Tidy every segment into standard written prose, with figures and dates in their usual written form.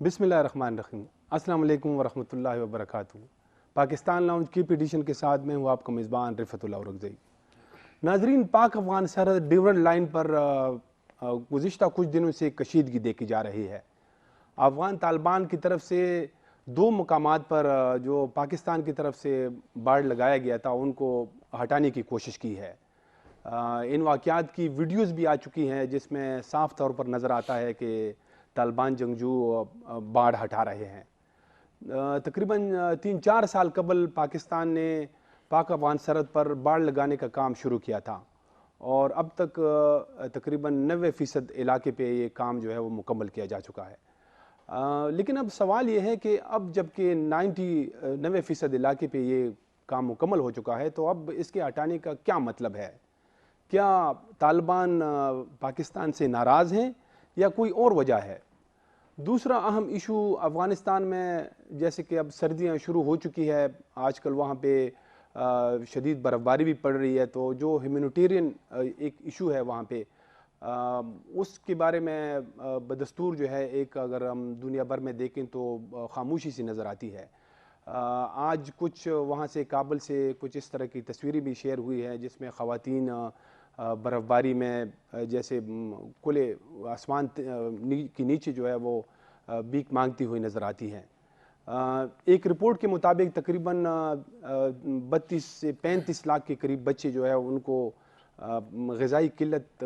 بسم اللہ الرحمن الرحیم۔ السلام علیکم ورحمۃ اللہ وبرکاتہ۔ پاکستان لاؤنج کی ایڈیشن کے ساتھ میں ہوں آپ کا میزبان رفعت اللہ اورکزئی۔ ناظرین، پاک افغان سرحد ڈیورنٹ لائن پر گزشتہ کچھ دنوں سے کشیدگی دیکھی جا رہی ہے۔ افغان طالبان کی طرف سے دو مقامات پر جو پاکستان کی طرف سے باڑ لگایا گیا تھا ان کو ہٹانے کی کوشش کی ہے۔ ان واقعات کی ویڈیوز بھی آ چکی ہیں جس میں صاف طور پر نظر آتا ہے کہ طالبان جنگجو باڑ ہٹا رہے ہیں۔ تقریباً 3-4 سال قبل پاکستان نے پاک افغان سرحد پر باڑ لگانے کا کام شروع کیا تھا اور اب تک تقریباً 90% علاقے پہ یہ کام جو ہے وہ مکمل کیا جا چکا ہے۔ لیکن اب سوال یہ ہے کہ اب جب کہ 90% علاقے پہ یہ کام مکمل ہو چکا ہے تو اب اس کے ہٹانے کا کیا مطلب ہے؟ کیا طالبان پاکستان سے ناراض ہیں یا کوئی اور وجہ ہے؟ دوسرا اہم ایشو افغانستان میں جیسے کہ اب سردیاں شروع ہو چکی ہے، آج کل وہاں پہ شدید برف باری بھی پڑ رہی ہے، تو جو ہیومینیٹیرین ایک ایشو ہے وہاں پہ اس کے بارے میں بدستور جو ہے ایک اگر ہم دنیا بھر میں دیکھیں تو خاموشی سی نظر آتی ہے۔ آج کچھ وہاں سے کابل سے کچھ اس طرح کی تصویریں بھی شیئر ہوئی ہیں جس میں خواتین برف باری میں جیسے کھلے آسمان کے نیچے جو ہے وہ بھیک مانگتی ہوئی نظر آتی ہیں۔ ایک رپورٹ کے مطابق تقریباً 32 سے 35 لاکھ کے قریب بچے جو ہے ان کو غذائی قلت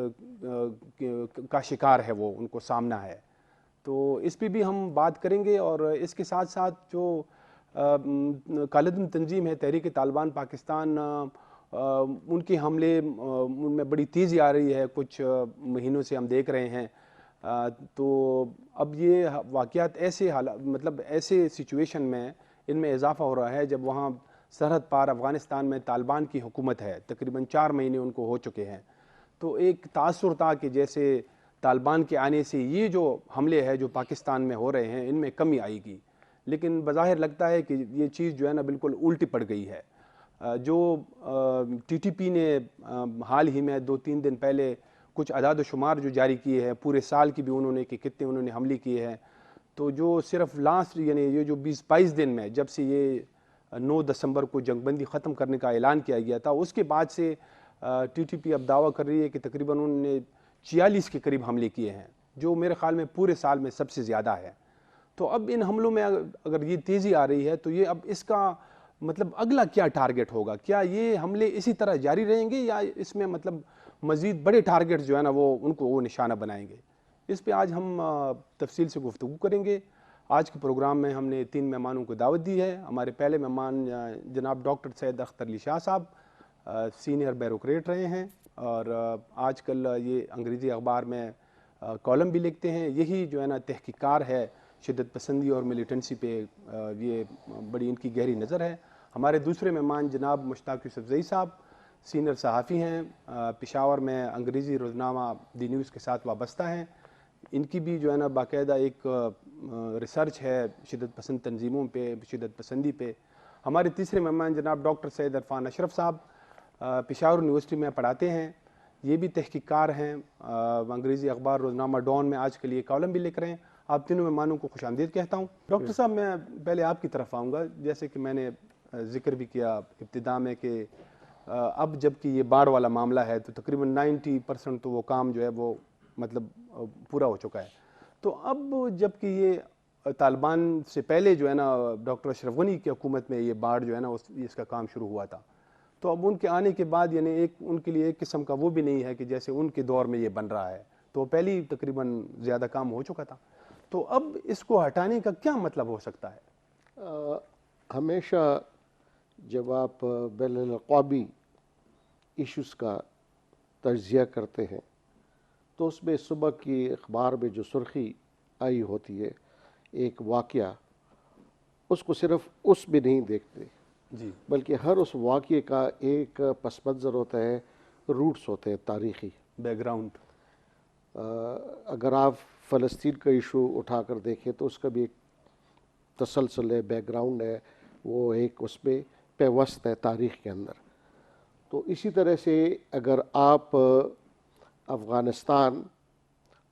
کا شکار ہے، وہ ان کو سامنا ہے، تو اس پہ بھی ہم بات کریں گے۔ اور اس کے ساتھ ساتھ جو کالعدم تنظیم ہے تحریک طالبان پاکستان، ان کے حملے ان میں بڑی تیزی آ رہی ہے، کچھ مہینوں سے ہم دیکھ رہے ہیں۔ تو اب یہ واقعات ایسے سچویشن میں ان میں اضافہ ہو رہا ہے جب وہاں سرحد پار افغانستان میں طالبان کی حکومت ہے، تقریباً 4 مہینے ان کو ہو چکے ہیں، تو ایک تاثر تھا کہ جیسے طالبان کے آنے سے یہ جو حملے ہیں جو پاکستان میں ہو رہے ہیں ان میں کمی آئے گی، لیکن بظاہر لگتا ہے کہ یہ چیز جو ہے نا بالکل الٹی پڑ گئی ہے۔ جو ٹی ٹی پی نے حال ہی میں 2-3 دن پہلے کچھ اعداد و شمار جو جاری کیے ہیں پورے سال کی بھی انہوں نے کہ کتنے انہوں نے حملے کیے ہیں، تو جو صرف لاسٹ یعنی یہ جو 20-22 دن میں جب سے یہ 9 دسمبر کو جنگ بندی ختم کرنے کا اعلان کیا گیا تھا اس کے بعد سے ٹی ٹی پی اب دعویٰ کر رہی ہے کہ تقریباً انہوں نے 46 کے قریب حملے کیے ہیں، جو میرے خیال میں پورے سال میں سب سے زیادہ ہے۔ تو اب ان حملوں میں اگر یہ تیزی آ رہی ہے تو یہ اب اس کا مطلب اگلا کیا ٹارگٹ ہوگا؟ کیا یہ حملے اسی طرح جاری رہیں گے یا اس میں مطلب مزید بڑے ٹارگٹ جو ہے نا وہ ان کو وہ نشانہ بنائیں گے؟ اس پہ آج ہم تفصیل سے گفتگو کریں گے۔ آج کے پروگرام میں ہم نے 3 مہمانوں کو دعوت دی ہے۔ ہمارے پہلے مہمان جناب ڈاکٹر سید اختر علی شاہ صاحب، سینئر بیوروکریٹ رہے ہیں اور آج کل یہ انگریزی اخبار میں کالم بھی لکھتے ہیں، یہی جو ہے نا تحقیقار ہے شدت پسندی اور ملیٹنسی پہ، یہ بڑی ان کی گہری نظر ہے۔ ہمارے دوسرے مہمان جناب مشتاق یوسف زئی صاحب، سینئر صحافی ہیں، پشاور میں انگریزی روزنامہ دی نیوز کے ساتھ وابستہ ہیں، ان کی بھی جو ہے نا باقاعدہ ایک ریسرچ ہے شدت پسند تنظیموں پہ، شدت پسندی پہ۔ ہمارے تیسرے مہمان جناب ڈاکٹر سید عرفان اشرف صاحب، پشاور یونیورسٹی میں پڑھاتے ہیں، یہ بھی تحقیق کار ہیں، انگریزی اخبار روزنامہ ڈان میں آج کے لیے کالم بھی لکھ رہے ہیں۔ آپ تینوں مہمانوں کو خوش آمدید کہتا ہوں۔ ڈاکٹر صاحب، میں پہلے آپ کی طرف آؤں گا، جیسے کہ میں نے ذکر بھی کیا ابتدا میں کہ اب جب کہ یہ باڑ والا معاملہ ہے تو تقریباً 90% تو وہ کام جو ہے وہ مطلب پورا ہو چکا ہے، تو اب جب کہ یہ طالبان سے پہلے جو ہے نا ڈاکٹر اشرف غنی کی حکومت میں یہ باڑ جو ہے نا اس کا کام شروع ہوا تھا، تو اب ان کے آنے کے بعد یعنی ایک ان کے لیے ایک قسم کا وہ بھی نہیں ہے کہ جیسے ان کے دور میں یہ بن رہا ہے، تو پہلی تقریباً زیادہ کام ہو چکا تھا، تو اب اس کو ہٹانے کا کیا مطلب ہو سکتا ہے؟ ہمیشہ جب آپ بین الاقوامی ایشوز کا تجزیہ کرتے ہیں تو اس میں صبح کی اخبار میں جو سرخی آئی ہوتی ہے ایک واقعہ، اس کو صرف اس میں نہیں دیکھتے جی، بلکہ ہر اس واقعے کا ایک پس منظر ہوتا ہے، روٹس ہوتے ہیں تاریخی بیک گراؤنڈ۔ اگر آپ فلسطین کا ایشو اٹھا کر دیکھیں تو اس کا بھی ایک تسلسل ہے، بیک گراؤنڈ ہے، وہ ایک اس میں پیوست ہے تاریخ کے اندر۔ تو اسی طرح سے اگر آپ افغانستان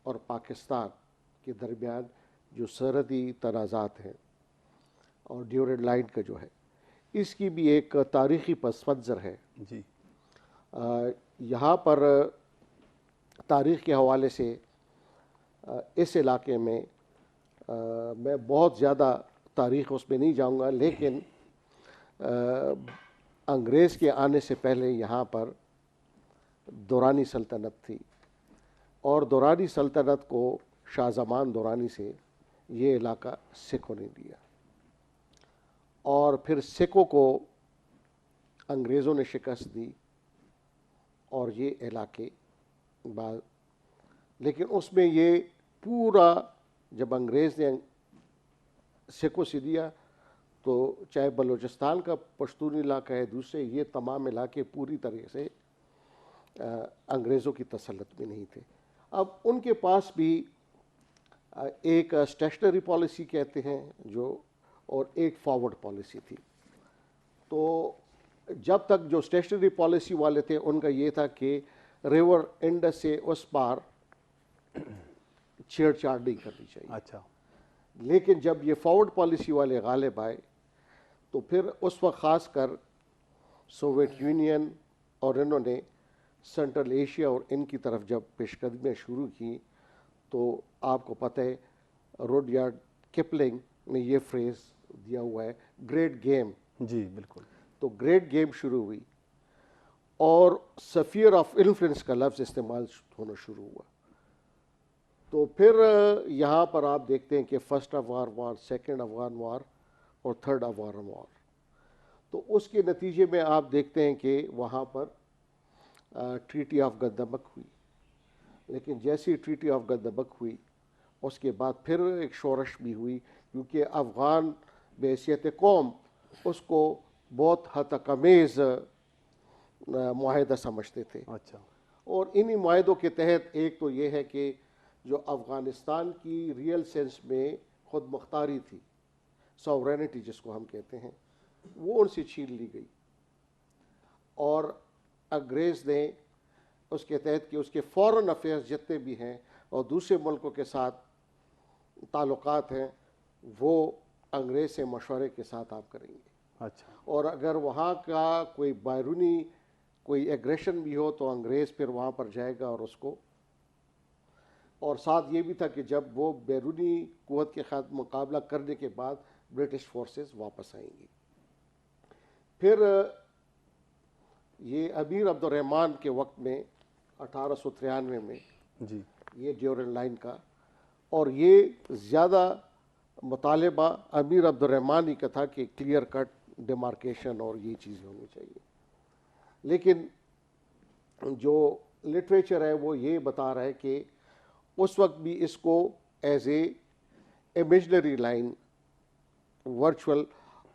اور پاکستان کے درمیان جو سرحدی تنازعات ہیں اور ڈیورنڈ لائن کا جو ہے، اس کی بھی ایک تاریخی پس منظر ہے. جی یہاں پر تاریخ کے حوالے سے اس علاقے میں میں بہت زیادہ تاریخ اس میں نہیں جاؤں گا، لیکن انگریز کے آنے سے پہلے یہاں پر دورانی سلطنت تھی، اور دورانی سلطنت کو شاہ زمان دورانی سے یہ علاقہ سکھوں نے دیا، اور پھر سکھوں کو انگریزوں نے شکست دی اور یہ علاقے بعد، لیکن اس میں یہ پورا جب انگریز نے سکھوں سے دیا تو چاہے بلوچستان کا پشتون علاقہ ہے، دوسرے، یہ تمام علاقے پوری طرح سے انگریزوں کی تسلط میں نہیں تھے. اب ان کے پاس بھی ایک اسٹیشنری پالیسی کہتے ہیں جو، اور ایک فارورڈ پالیسی تھی. تو جب تک جو اسٹیشنری پالیسی والے تھے ان کا یہ تھا کہ ریور انڈس سے اس پار چھیڑ چھاڑ نہیں کرنی چاہیے. اچھا. لیکن جب یہ فارورڈ پالیسی والے غالب آئے تو پھر اس وقت خاص کر سوویت یونین اور انہوں نے سینٹرل ایشیا اور ان کی طرف جب پیش قدمیاں شروع کی تو آپ کو پتہ ہے روڈیارڈ کپلنگ نے یہ فریز دیا ہوا ہے، گریٹ گیم. جی بالکل. تو گریٹ گیم شروع ہوئی اور سفیر آف انفلوئنس کا لفظ استعمال ہونا شروع ہوا. تو پھر یہاں پر آپ دیکھتے ہیں کہ فرسٹ افغان وار، سیکنڈ افغان وار اور تھرڈ افغان وار. تو اس کے نتیجے میں آپ دیکھتے ہیں کہ وہاں پر ٹریٹی آف گندمک ہوئی، لیکن جیسی ٹریٹی آف گندمک ہوئی اس کے بعد پھر ایک شورش بھی ہوئی، کیونکہ افغان بحیثیت قوم اس کو بہت ہتکامیز معاہدہ سمجھتے تھے. اچھا. اور انہی معاہدوں کے تحت ایک تو یہ ہے کہ جو افغانستان کی ریئل سینس میں خود مختاری تھی، ساورینٹی جس کو ہم کہتے ہیں، وہ ان سے چھین لی گئی، اور انگریز نے اس کے تحت کہ اس کے فورن افیئرز جتنے بھی ہیں اور دوسرے ملکوں کے ساتھ تعلقات ہیں وہ انگریز سے مشورے کے ساتھ آپ کریں گے. اچھا. اور اگر وہاں کا کوئی بیرونی کوئی ایگریشن بھی ہو تو انگریز پھر وہاں پر جائے گا اور اس کو، اور ساتھ یہ بھی تھا کہ جب وہ بیرونی قوت کے خاتم مقابلہ کرنے کے بعد برٹش فورسز واپس آئیں گی. پھر یہ امیر عبد الرحمن کے وقت میں 1893 میں جی یہ ڈیورنڈ لائن کا، اور یہ زیادہ مطالبہ امیر عبد الرحمن ہی کا تھا کہ کلیئر کٹ ڈیمارکیشن اور یہ چیزیں ہونی چاہیے. لیکن جو لٹریچر ہے وہ یہ بتا رہا ہے کہ اس وقت بھی اس کو as a imaginary line virtual,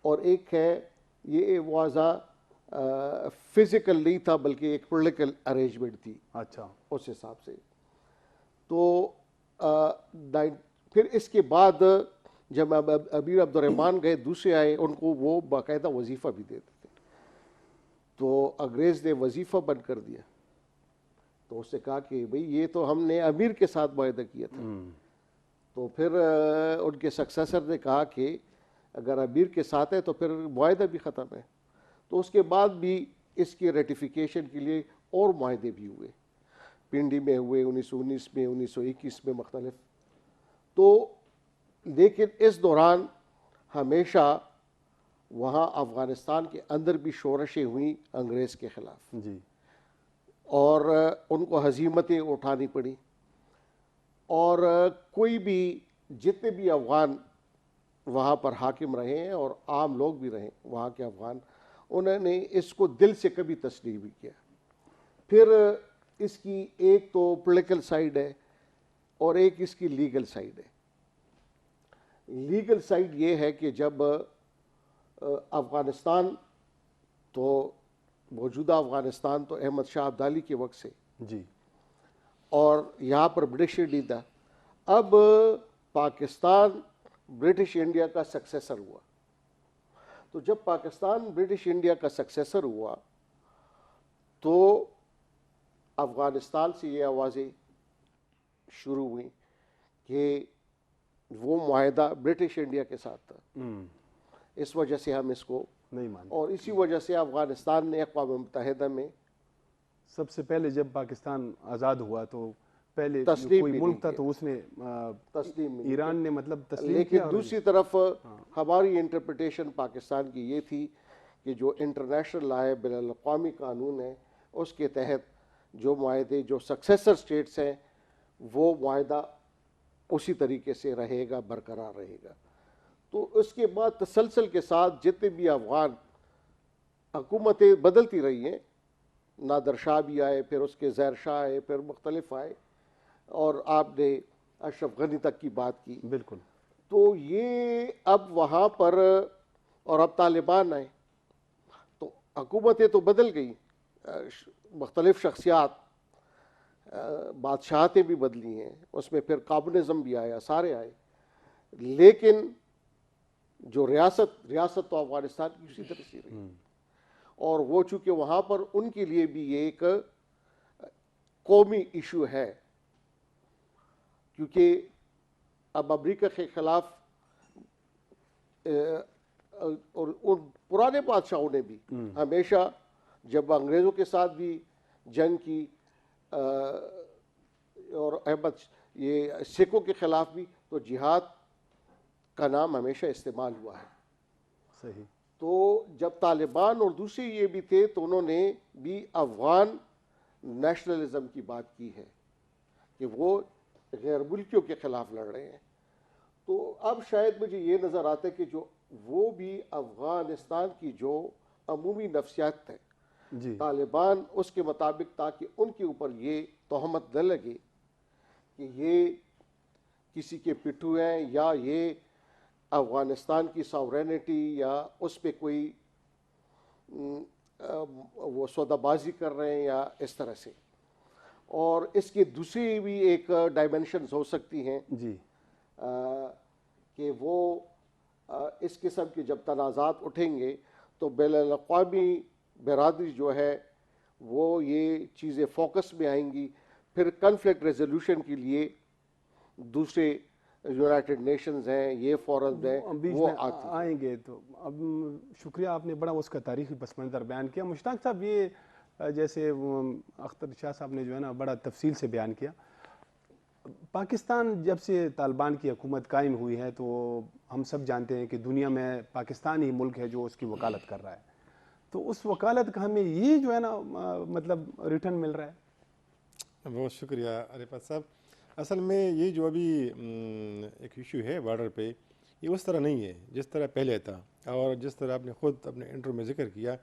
اور ایک ہے یہ واضح فزیکل نہیں تھا بلکہ ایک پولیٹیکل ارینجمنٹ تھی. اچھا. اس حساب سے. تو پھر اس کے بعد جب امیر عبد الرحمن گئے، دوسرے آئے، ان کو وہ باقاعدہ وظیفہ بھی دیتے تھے. تو انگریز نے وظیفہ بند کر دیا. تو اس نے کہا کہ بھئی یہ تو ہم نے امیر کے ساتھ معاہدہ کیا تھا. تو پھر ان کے سکسیسر نے کہا کہ اگر امیر کے ساتھ ہے تو پھر معاہدہ بھی ختم ہے. تو اس کے بعد بھی اس کی ریٹیفیکیشن کے لیے اور معاہدے بھی ہوئے، پنڈی میں ہوئے 1919 میں، 1921 میں مختلف. تو لیکن اس دوران ہمیشہ وہاں افغانستان کے اندر بھی شورشیں ہوئیں انگریز کے خلاف، جی. اور ان کو ہزیمتیں اٹھانی پڑی. اور کوئی بھی جتنے بھی افغان وہاں پر حاکم رہے ہیں اور عام لوگ بھی رہے وہاں کے افغان، انہوں نے اس کو دل سے کبھی تسلیم نہیں کیا. پھر اس کی ایک تو پولیٹیکل سائیڈ ہے اور ایک اس کی لیگل سائیڈ ہے. لیگل سائیڈ یہ ہے کہ جب افغانستان، تو موجودہ افغانستان تو احمد شاہ ابدالی کے وقت سے، جی. اور یہاں پر برٹش انڈیا تھا. اب پاکستان برٹش انڈیا کا سکسیسر ہوا. تو جب پاکستان برٹش انڈیا کا سکسیسر ہوا تو افغانستان سے یہ آوازیں شروع ہوئیں کہ وہ معاہدہ برٹش انڈیا کے ساتھ تھا، ہم، اس وجہ سے ہم اس کو، نہیں مانتے. اور اسی وجہ سے افغانستان نے اقوام متحدہ میں سب سے پہلے جب پاکستان آزاد ہوا تو پہلے جو تسلیم کوئی بھی ملک نہیں تھا کیا، تو اس نے تسلیم بھی نہیں ایران نے مطلب کیا. تسلیم لیکن کیا. اور دوسری طرف ہماری انٹرپریٹیشن پاکستان کی یہ تھی کہ جو انٹرنیشنل لا ہے، بین الاقوامی قانون ہے، اس کے تحت جو معاہدے جو سکسیسر سٹیٹس ہیں وہ معاہدہ اسی طریقے سے رہے گا، برقرار رہے گا. تو اس کے بعد تسلسل کے ساتھ جتنے بھی افغان حکومتیں بدلتی رہی ہیں، نادر شاہ بھی آئے، پھر اس کے زہر شاہ آئے، پھر مختلف آئے، اور آپ نے اشرف غنی تک کی بات کی. بالکل. تو یہ اب وہاں پر، اور اب طالبان آئے تو حکومتیں تو بدل گئی، مختلف شخصیات، بادشاہتیں بھی بدلی ہیں، اس میں پھر کامونزم بھی آیا، سارے آئے، لیکن جو ریاست تو افغانستان کی اسی طرح سے رہی. اور وہ چونکہ وہاں پر ان کے لیے بھی یہ ایک قومی ایشو ہے، کیونکہ اب امریکہ کے خلاف اور ان پرانے بادشاہوں نے بھی ہمیشہ جب انگریزوں کے ساتھ بھی جنگ کی، اور احمد یہ سکھوں کے خلاف بھی، تو جہاد کا نام ہمیشہ استعمال ہوا ہے. صحیح. تو جب طالبان اور دوسرے یہ بھی تھے تو انہوں نے بھی افغان نیشنلزم کی بات کی ہے کہ وہ غیر ملکیوں کے خلاف لڑ رہے ہیں. تو اب شاید مجھے یہ نظر آتا ہے کہ جو وہ بھی افغانستان کی جو عمومی نفسیات ہے جی. طالبان اس کے مطابق، تاکہ ان کے اوپر یہ تہمت نہ لگے کہ یہ کسی کے پٹھو ہیں، یا یہ افغانستان کی ساورینٹی یا اس پہ کوئی وہ سودا بازی کر رہے ہیں یا اس طرح سے. اور اس کی دوسری بھی ایک ڈائمنشنز ہو سکتی ہیں جی. کہ وہ اس قسم کے جب تنازعات اٹھیں گے تو بین الاقوامی برادری جو ہے وہ یہ چیزیں فوکس میں آئیں گی. پھر کنفلکٹ ریزولوشن کے لیے دوسرے یونائٹڈ نیشنز ہیں، یہ فورمز ہیں، بیچ وہ میں آتی ہیں. آئیں گے. تو اب شکریہ، آپ نے بڑا اس کا تاریخی پس منظر بیان کیا. مشتاق صاحب، یہ جیسے اختر شاہ صاحب نے جو ہے نا بڑا تفصیل سے بیان کیا، پاکستان جب سے طالبان کی حکومت قائم ہوئی ہے تو ہم سب جانتے ہیں کہ دنیا میں پاکستان ہی ملک ہے جو اس کی وکالت کر رہا ہے. تو اس وکالت کا ہمیں یہ جو ہے نا مطلب ریٹرن مل رہا ہے. بہت شکریہ عرفات صاحب. اصل میں یہ جو ابھی ایک ایشو ہے بارڈر پہ، یہ اس طرح نہیں ہے جس طرح پہلے تھا، اور جس طرح آپ نے خود اپنے انٹرو میں ذکر کیا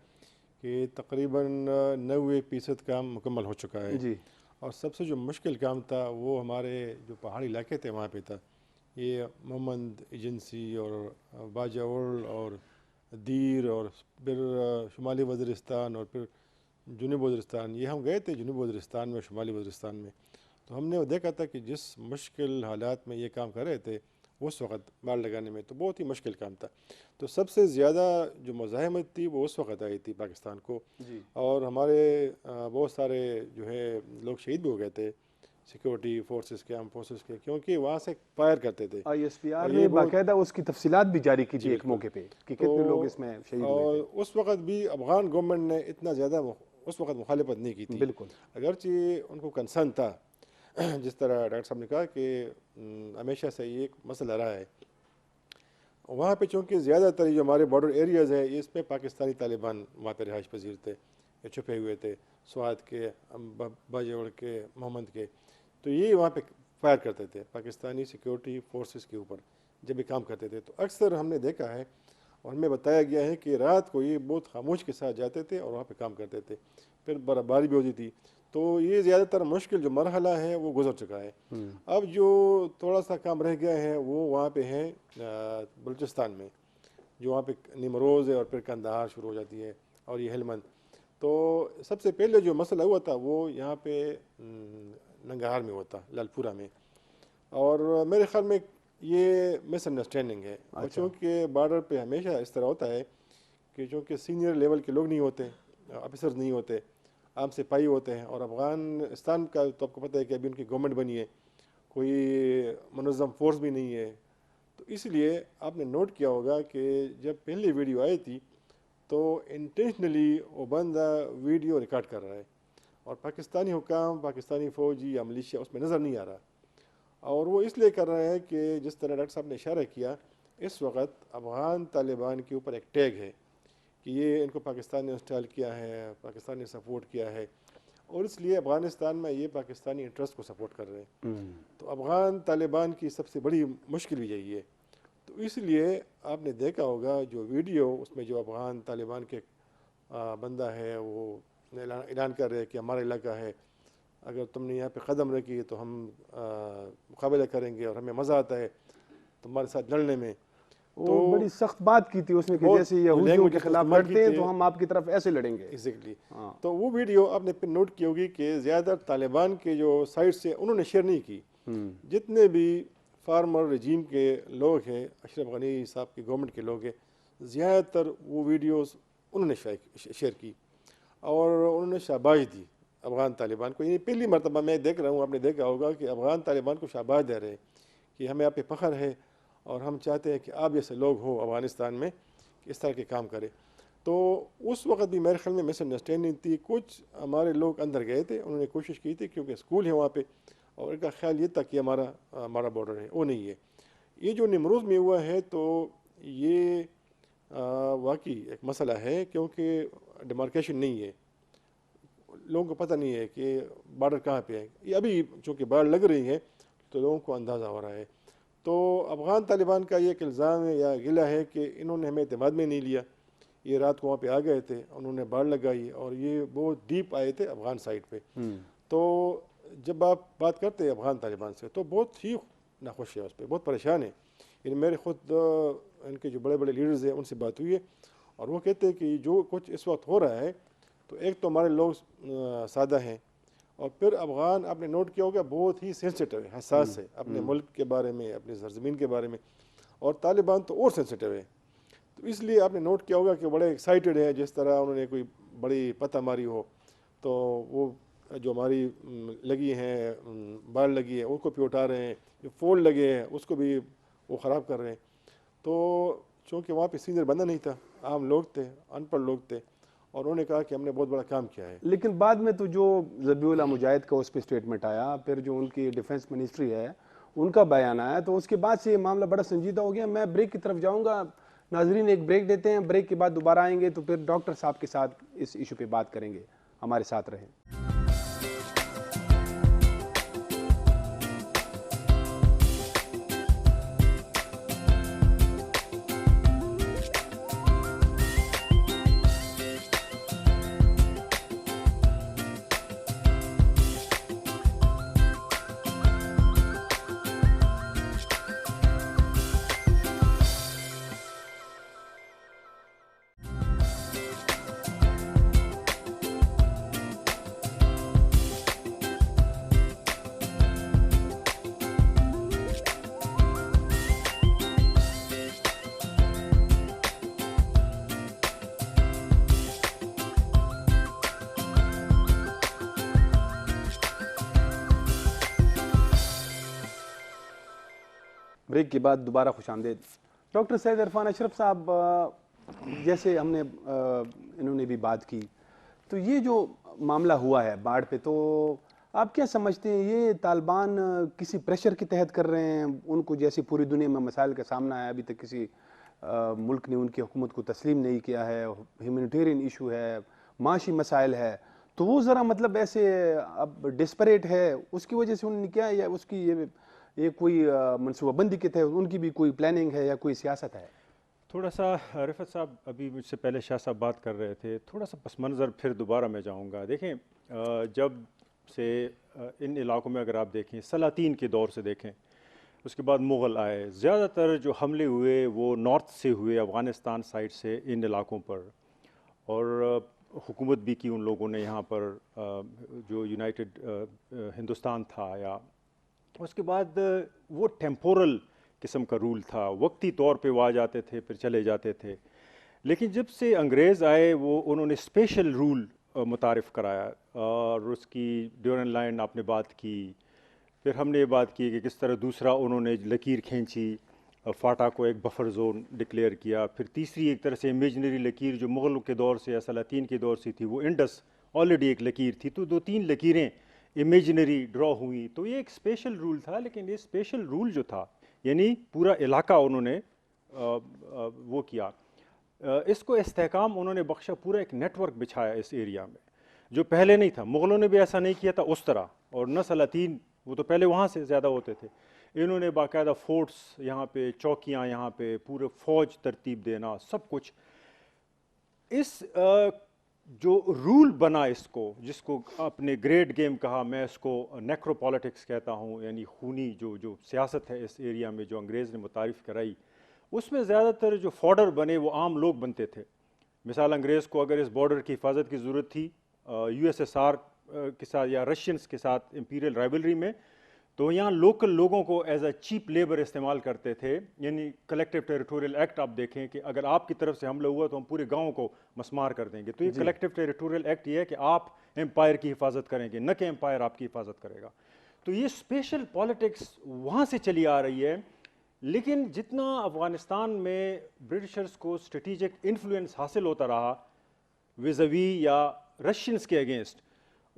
کہ تقریباً 90% کام مکمل ہو چکا ہے. جی. اور سب سے جو مشکل کام تھا وہ ہمارے جو پہاڑی علاقے تھے وہاں پہ تھا. یہ محمد ایجنسی اور باجوڑ اور دیر، اور پھر شمالی وزیرستان، اور پھر جنوبی وزیرستان. یہ ہم گئے تھے جنوبی وزیرستان میں، شمالی وزیرستان میں، تو ہم نے وہ دیکھا تھا کہ جس مشکل حالات میں یہ کام کر رہے تھے اس وقت باڑ لگانے میں، تو بہت ہی مشکل کام تھا. تو سب سے زیادہ جو مزاحمت تھی وہ اس وقت آئی تھی پاکستان کو. جی. اور ہمارے بہت سارے جو ہے لوگ شہید بھی ہو گئے تھے، سیکورٹی فورسز کے، آرم فورسز کے، کیونکہ وہاں سے فائر کرتے تھے. ISPR اور نے یہ بہت، باقاعدہ اس کی تفصیلات بھی جاری کی تھی جی ایک بالکل. موقع پہ کہ کتنے لوگ اس میں شہید ہوئے اور تھے. اس وقت بھی افغان گورنمنٹ نے اتنا زیادہ اس وقت مخالفت نہیں کی تھی، بالکل. اگرچہ ان کو کنسرن تھا. جس طرح ڈاکٹر صاحب نے کہا کہ ہمیشہ سے یہ ایک مسئلہ رہا ہے وہاں پہ، چونکہ زیادہ تر جو ہمارے بارڈر ایریاز ہیں اس پہ پاکستانی طالبان وہاں پہ رہائش پذیر تھے، چھپے ہوئے تھے، سوات کے، باجوڑ کے، محمد کے. تو یہ وہاں پہ فائر کرتے تھے پاکستانی سیکورٹی فورسز کے اوپر جب یہ کام کرتے تھے. تو اکثر ہم نے دیکھا ہے اور ہمیں بتایا گیا ہے کہ رات کو یہ بہت خاموش کے ساتھ جاتے تھے اور وہاں پہ کام کرتے تھے. پھر برفباری بھی ہوتی تھی. تو یہ زیادہ تر مشکل جو مرحلہ ہے وہ گزر چکا ہے. اب جو تھوڑا سا کام رہ گیا ہے وہ وہاں پہ ہے بلوچستان میں، جو وہاں پہ نیمروز ہے، اور پھر کندہار شروع ہو جاتی ہے، اور یہ ہلمند. تو سب سے پہلے جو مسئلہ ہوا تھا وہ یہاں پہ ننگرہار میں ہوتا، لال پورہ میں. اور میرے خیال میں یہ مس انڈرسٹینڈنگ ہے. اور چونکہ بارڈر پہ ہمیشہ اس طرح ہوتا ہے کہ چونکہ سینئر لیول کے لوگ نہیں ہوتے، آفیسرز نہیں ہوتے، عام سپاہی ہوتے ہیں. اور افغانستان کا تو آپ کو پتہ ہے کہ ابھی ان کی گورنمنٹ بنی ہے، کوئی منظم فورس بھی نہیں ہے، تو اس لیے آپ نے نوٹ کیا ہوگا کہ جب پہلی ویڈیو آئی تھی تو انٹینشنلی وہ بندہ ویڈیو ریکارڈ کر رہا ہے اور پاکستانی حکام، پاکستانی فوجی یا ملیشیا اس میں نظر نہیں آ رہا، اور وہ اس لیے کر رہے ہیں کہ جس طرح ڈاکٹر صاحب نے اشارہ کیا، اس وقت افغان طالبان کے اوپر ایک ٹیگ ہے کہ یہ ان کو پاکستان نے انسٹال کیا ہے، پاکستان نے سپورٹ کیا ہے، اور اس لیے افغانستان میں یہ پاکستانی انٹرسٹ کو سپورٹ کر رہے ہیں۔ تو افغان طالبان کی سب سے بڑی مشکل بھی یہی ہے۔ تو اس لیے آپ نے دیکھا ہوگا جو ویڈیو اس میں جو افغان طالبان کے بندہ ہے وہ اعلان کر رہے کہ ہمارا علاقہ ہے، اگر تم نے یہاں پہ قدم رکھی تو ہم مقابلہ کریں گے اور ہمیں مزہ آتا ہے تمہارے ساتھ لڑنے میں۔ وہ بڑی سخت بات کی تھی اس میں کہ جیسے یہودیوں کے خلاف لڑتے ہیں تو ہم آپ کی طرف ایسے لڑیں گے۔ ایگزیکٹلی۔ تو وہ ویڈیو آپ نے پھر نوٹ کی ہوگی کہ زیادہ طالبان کے جو سائٹ سے انہوں نے شیئر نہیں کی، جتنے بھی فارمر رجیم کے لوگ ہیں، اشرف غنی صاحب کی گورنمنٹ کے لوگ ہیں، زیادہ تر وہ ویڈیوز انہوں نے شیئر کی اور انہوں نے شاباش دی افغان طالبان کو۔ یعنی پہلی مرتبہ میں دیکھ رہا ہوں، آپ نے دیکھا ہوگا کہ افغان طالبان کو شاباش دے رہے ہیں کہ ہمیں آپ پہ فخر ہے اور ہم چاہتے ہیں کہ آپ جیسے لوگ ہوں افغانستان میں کہ اس طرح کے کام کرے۔ تو اس وقت بھی میرے خیال میں مس انڈرسٹینڈنگ تھی، کچھ ہمارے لوگ اندر گئے تھے، انہوں نے کوشش کی تھی کیونکہ اسکول ہے وہاں پہ، اور ان کا خیال یہ تھا کہ ہمارا بارڈر ہے، وہ نہیں ہے۔ یہ جو نمروز میں ہوا ہے تو یہ واقعی ایک مسئلہ ہے، کیونکہ ڈیمارکیشن نہیں ہے، لوگوں کو پتہ نہیں ہے کہ بارڈر کہاں پہ ہے۔ یہ ابھی چونکہ باڑ لگ رہی ہے تو لوگوں کو اندازہ ہو رہا ہے۔ تو افغان طالبان کا یہ ایک الزام ہے یا گلہ ہے کہ انہوں نے ہمیں اعتماد میں نہیں لیا، یہ رات کو وہاں پہ آ گئے تھے، انہوں نے باڑ لگائی اور یہ بہت ڈیپ آئے تھے افغان سائڈ پہ۔ تو جب آپ بات کرتے ہیں افغان طالبان سے تو بہت ہی ناخوش ہے، اس پہ بہت پریشان ہیں۔ یعنی میرے خود ان کے جو بڑے بڑے لیڈرز ہیں ان سے بات ہوئی ہے اور وہ کہتے ہیں کہ جو کچھ اس وقت ہو رہا ہے تو ایک تو ہمارے لوگ سادہ ہیں، اور پھر افغان آپ نے نوٹ کیا ہوگا بہت ہی سینسیٹیو ہے، حساس ہے اپنے ملک کے بارے میں، اپنی سرزمین کے بارے میں، اور طالبان تو اور سینسیٹیو ہے۔ تو اس لیے آپ نے نوٹ کیا ہوگا کہ بڑے ایکسائٹیڈ ہیں، جس طرح انہوں نے کوئی بڑی پتہ ماری ہو تو وہ جو ہماری لگی ہیں بال لگی ہے ان کو بھی اٹھا رہے ہیں، جو فول لگے ہیں اس کو بھی وہ خراب کر رہے ہیں۔ تو چونکہ وہاں پہ سینئر بندہ نہیں تھا، عام لوگ تھے، ان پڑھ لوگ تھے، اور انہوں نے کہا کہ ہم نے بہت بڑا کام کیا ہے۔ لیکن بعد میں تو جو ذبیح اللہ مجاہد کا اس پہ اسٹیٹمنٹ آیا، پھر جو ان کی ڈیفنس منسٹری ہے ان کا بیان آیا، تو اس کے بعد سے یہ معاملہ بڑا سنجیدہ ہو گیا۔ میں بریک کی طرف جاؤں گا، ناظرین ایک بریک دیتے ہیں، بریک کے بعد دوبارہ آئیں گے تو پھر ڈاکٹر صاحب کے ساتھ اس ایشو پہ بات کریں گے۔ ہمارے ساتھ رہیں۔ بریک کے بعد دوبارہ خوش آمدید۔ ڈاکٹر سید عرفان اشرف صاحب، جیسے ہم نے انہوں نے بھی بات کی، تو یہ جو معاملہ ہوا ہے باڑ پہ، تو آپ کیا سمجھتے ہیں یہ طالبان کسی پریشر کے تحت کر رہے ہیں؟ ان کو جیسے پوری دنیا میں مسائل کا سامنا ہے، ابھی تک کسی ملک نے ان کی حکومت کو تسلیم نہیں کیا ہے، ہیومینیٹیرین ایشو ہے، معاشی مسائل ہے، تو وہ ذرا مطلب ایسے اب ڈسپریٹ ہے، اس کی وجہ سے انہوں نے کیا، یا اس کی یہ کوئی منصوبہ بندی کے تحت ان کی بھی کوئی پلاننگ ہے یا کوئی سیاست ہے؟ تھوڑا سا رفعت صاحب ابھی مجھ سے پہلے شاہ صاحب بات کر رہے تھے، تھوڑا سا پس منظر پھر دوبارہ میں جاؤں گا۔ دیکھیں جب سے ان علاقوں میں اگر آپ دیکھیں سلاطین کے دور سے دیکھیں، اس کے بعد مغل آئے، زیادہ تر جو حملے ہوئے وہ نارتھ سے ہوئے، افغانستان سائڈ سے ان علاقوں پر، اور حکومت بھی کی ان لوگوں نے یہاں پر، جو یونائٹڈ ہندوستان تھا، یا اس کے بعد وہ ٹیمپورل قسم کا رول تھا، وقتی طور پہ وہ آ جاتے تھے پھر چلے جاتے تھے۔ لیکن جب سے انگریز آئے انہوں نے اسپیشل رول متعارف کرایا، اور اس کی ڈیورنڈ لائن آپ نے بات کی، پھر ہم نے یہ بات کی کہ کس طرح دوسرا انہوں نے لکیر کھینچی فاٹا کو ایک بفر زون ڈکلیئر کیا. پھر تیسری ایک طرح سے امیجنری لکیر جو مغلوں کے دور سے یا سلاطین کے دور سے تھی وہ انڈس آلریڈی ایک لکیر تھی, تو 2-3 لکیریں امیجنری ڈرا ہوئی. تو یہ ایک اسپیشل رول تھا, لیکن یہ اسپیشل رول جو تھا یعنی پورا علاقہ انہوں نے وہ کیا, اس کو استحکام انہوں نے بخشا, پورا ایک نیٹ ورک بچھایا اس ایریا میں جو پہلے نہیں تھا. مغلوں نے بھی ایسا نہیں کیا تھا اس طرح, اور نہ سلاطین, وہ تو پہلے وہاں سے زیادہ ہوتے تھے. انہوں نے باقاعدہ فورٹس یہاں پہ, چوکیاں یہاں پہ, پورے فوج ترتیب دینا, سب کچھ. اس جو رول بنا اس کو, جس کو اپنے گریٹ گیم کہا, میں اس کو نیکرو پالیٹکس کہتا ہوں, یعنی خونی جو سیاست ہے اس ایریا میں جو انگریز نے متعارف کرائی, اس میں زیادہ تر جو فارڈر بنے وہ عام لوگ بنتے تھے. مثال انگریز کو اگر اس بارڈر کی حفاظت کی ضرورت تھی یو ایس ایس آر کے ساتھ یا رشینس کے ساتھ امپیریل رائبلری میں, تو یہاں لوکل لوگوں کو ایز اے چیپ لیبر استعمال کرتے تھے. یعنی کلیکٹیو ٹیریٹوریل ایکٹ آپ دیکھیں کہ اگر آپ کی طرف سے حملہ ہوا تو ہم پورے گاؤں کو مسمار کر دیں گے. تو یہ کلیکٹیو ٹیریٹوریل ایکٹ یہ ہے کہ آپ امپائر کی حفاظت کریں گے, نہ کہ امپائر آپ کی حفاظت کرے گا. تو یہ اسپیشل پالیٹکس وہاں سے چلی آ رہی ہے. لیکن جتنا افغانستان میں برٹشرز کو اسٹریٹجک انفلوئنس حاصل ہوتا رہا ویزاوی یا رشینس کے اگینسٹ,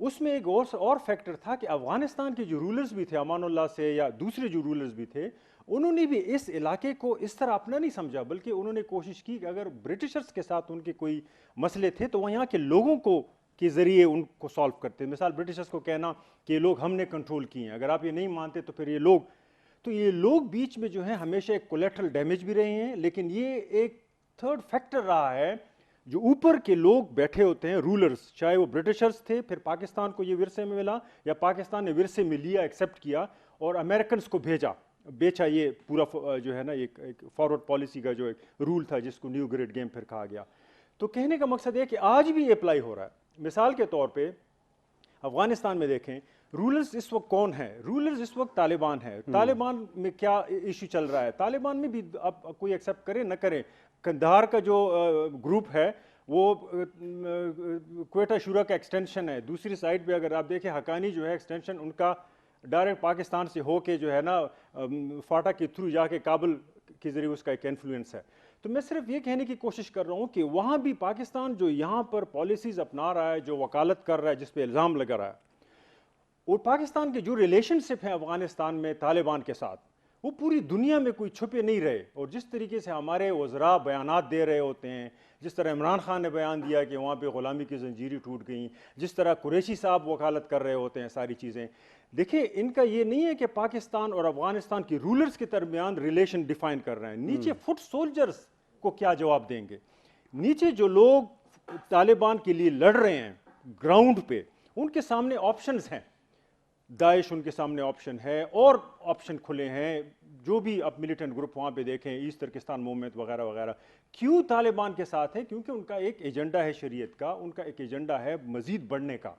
اس میں ایک اور فیکٹر تھا کہ افغانستان کے جو رولرز بھی تھے امان اللہ سے یا دوسرے جو رولرز بھی تھے, انہوں نے بھی اس علاقے کو اس طرح اپنا نہیں سمجھا, بلکہ انہوں نے کوشش کی کہ اگر برٹشرز کے ساتھ ان کے کوئی مسئلے تھے تو وہ یہاں کے لوگوں کو کے ذریعے ان کو سالو کرتے. مثال برٹشرز کو کہنا کہ یہ لوگ ہم نے کنٹرول کیے ہیں, اگر آپ یہ نہیں مانتے تو پھر یہ لوگ بیچ میں جو ہیں ہمیشہ ایک کولیٹرل ڈیمیج بھی رہے ہیں. لیکن یہ ایک تھرڈ فیکٹر رہا ہے, جو اوپر کے لوگ بیٹھے ہوتے ہیں رولرز, چاہے وہ برٹشرز تھے, پھر پاکستان کو یہ ورثے میں ملا یا پاکستان نے ورثے میں لیا, ایکسیپٹ کیا اور امریکنز کو بیچا. یہ پورا جو ہے نا ایک فارورڈ پالیسی کا جو ایک رول تھا جس کو نیو گریڈ گیم پھر کہا گیا. تو کہنے کا مقصد ہے کہ آج بھی اپلائی ہو رہا ہے. مثال کے طور پہ افغانستان میں دیکھیں رولرز اس وقت کون ہیں. رولرز اس وقت طالبان ہے. طالبان میں کیا ایشو چل رہا ہے, طالبان میں بھی اب کوئی ایکسیپٹ کرے نہ کرے, قندھار کا جو گروپ ہے وہ کوئٹہ شورا کا ایکسٹینشن ہے. دوسری سائڈ پہ اگر آپ دیکھیں حقانی جو ہے ایکسٹینشن ان کا ڈائریکٹ پاکستان سے ہو کے جو ہے نا فاٹا کے تھرو جا کے کابل کے ذریعے اس کا ایک انفلوئنس ہے. تو میں صرف یہ کہنے کی کوشش کر رہا ہوں کہ وہاں بھی پاکستان جو یہاں پر پالیسیز اپنا رہا ہے, جو وکالت کر رہا ہے, جس پہ الزام لگا رہا ہے, اور پاکستان کے جو ریلیشن شپ ہیں افغانستان میں طالبان کے ساتھ, وہ پوری دنیا میں کوئی چھپے نہیں رہے. اور جس طریقے سے ہمارے وزراء بیانات دے رہے ہوتے ہیں, جس طرح عمران خان نے بیان دیا کہ وہاں پہ غلامی کی زنجیریں ٹوٹ گئیں, جس طرح قریشی صاحب وکالت کر رہے ہوتے ہیں, ساری چیزیں دیکھیں, ان کا یہ نہیں ہے کہ پاکستان اور افغانستان کی رولرز کے درمیان ریلیشن ڈیفائن کر رہے ہیں. نیچے فٹ سولجرز کو کیا جواب دیں گے؟ نیچے جو لوگ طالبان کے لیے لڑ رہے ہیں گراؤنڈ پہ, ان کے سامنے آپشنز ہیں. داعش ان کے سامنے آپشن ہے, اور آپشن کھلے ہیں. جو بھی اب ملیٹنٹ گروپ وہاں پہ دیکھیں, ایسٹ ترکستان موومنٹ وغیرہ وغیرہ, کیوں طالبان کے ساتھ ہے؟ کیونکہ ان کا ایک ایجنڈا ہے شریعت کا, ان کا ایک ایجنڈا ہے مزید بڑھنے کا.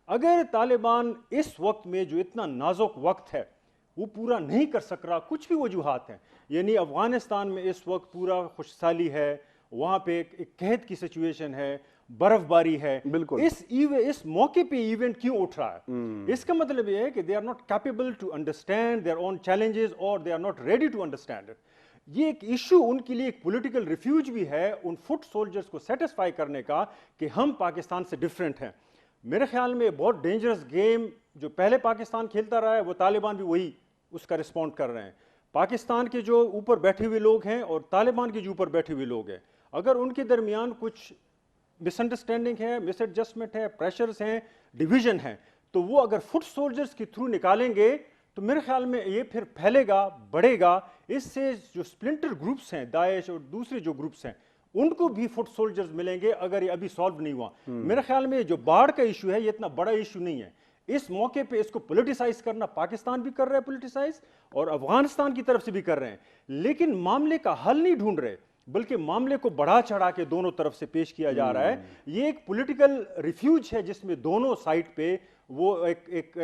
اگر طالبان اس وقت میں جو اتنا نازک وقت ہے وہ پورا نہیں کر سک رہا, کچھ بھی وجوہات ہیں, یعنی افغانستان میں اس وقت پورا خوش سالی ہے, وہاں پہ ایک قحط کی سچویشن ہے, برف باری ہے, بالکل اس موقع پہ ایونٹ کیوں اٹھ رہا ہے؟ اس کا مطلب یہ ہے کہ they are not capable to understand their own challenges, اور they are not ready to understand it. یہ ایک ایشو ان کے لیے ایک پولیٹیکل ریفیوج بھی ہے ان فٹ سولجرز کو سیٹسفائی کرنے کا کہ ہم پاکستان سے ڈفرینٹ ہیں. میرے خیال میں بہت ڈینجرس گیم جو پہلے پاکستان کھیلتا رہا ہے, وہ طالبان بھی وہی اس کا رسپونڈ کر رہے ہیں. پاکستان کے جو اوپر بیٹھے ہوئے لوگ ہیں اور طالبان کے جو اوپر بیٹھے ہوئے لوگ ہیں, اگر ان کے درمیان کچھ مس انڈرسٹینڈنگ ہے, مس ایڈجسٹمنٹ ہے, پریشرز ہیں, ڈویژن ہے, تو وہ اگر فٹ سولجرز کے تھرو نکالیں گے تو میرے خیال میں یہ پھر پھیلے گا, بڑھے گا. اس سے جو سپلنٹر گروپس ہیں, داعش اور دوسرے جو گروپس ہیں, ان کو بھی فٹ سولجرز ملیں گے اگر یہ ابھی سالو نہیں ہوا. میرے خیال میں جو باڑھ کا ایشو ہے یہ اتنا بڑا ایشو نہیں ہے. اس موقع پہ اس کو پولیٹیسائز کرنا پاکستان بھی کر رہا ہے پولیٹیسائز, اور افغانستان کی طرف سے بھی کر رہے ہیں, لیکن معاملے کا حل نہیں ڈھونڈ رہے, بلکہ معاملے کو بڑھا چڑھا کے دونوں طرف سے پیش کیا جا رہا ہے. یہ ایک پولیٹیکل ریفیوج ہے جس میں دونوں سائڈ پہ وہ ایک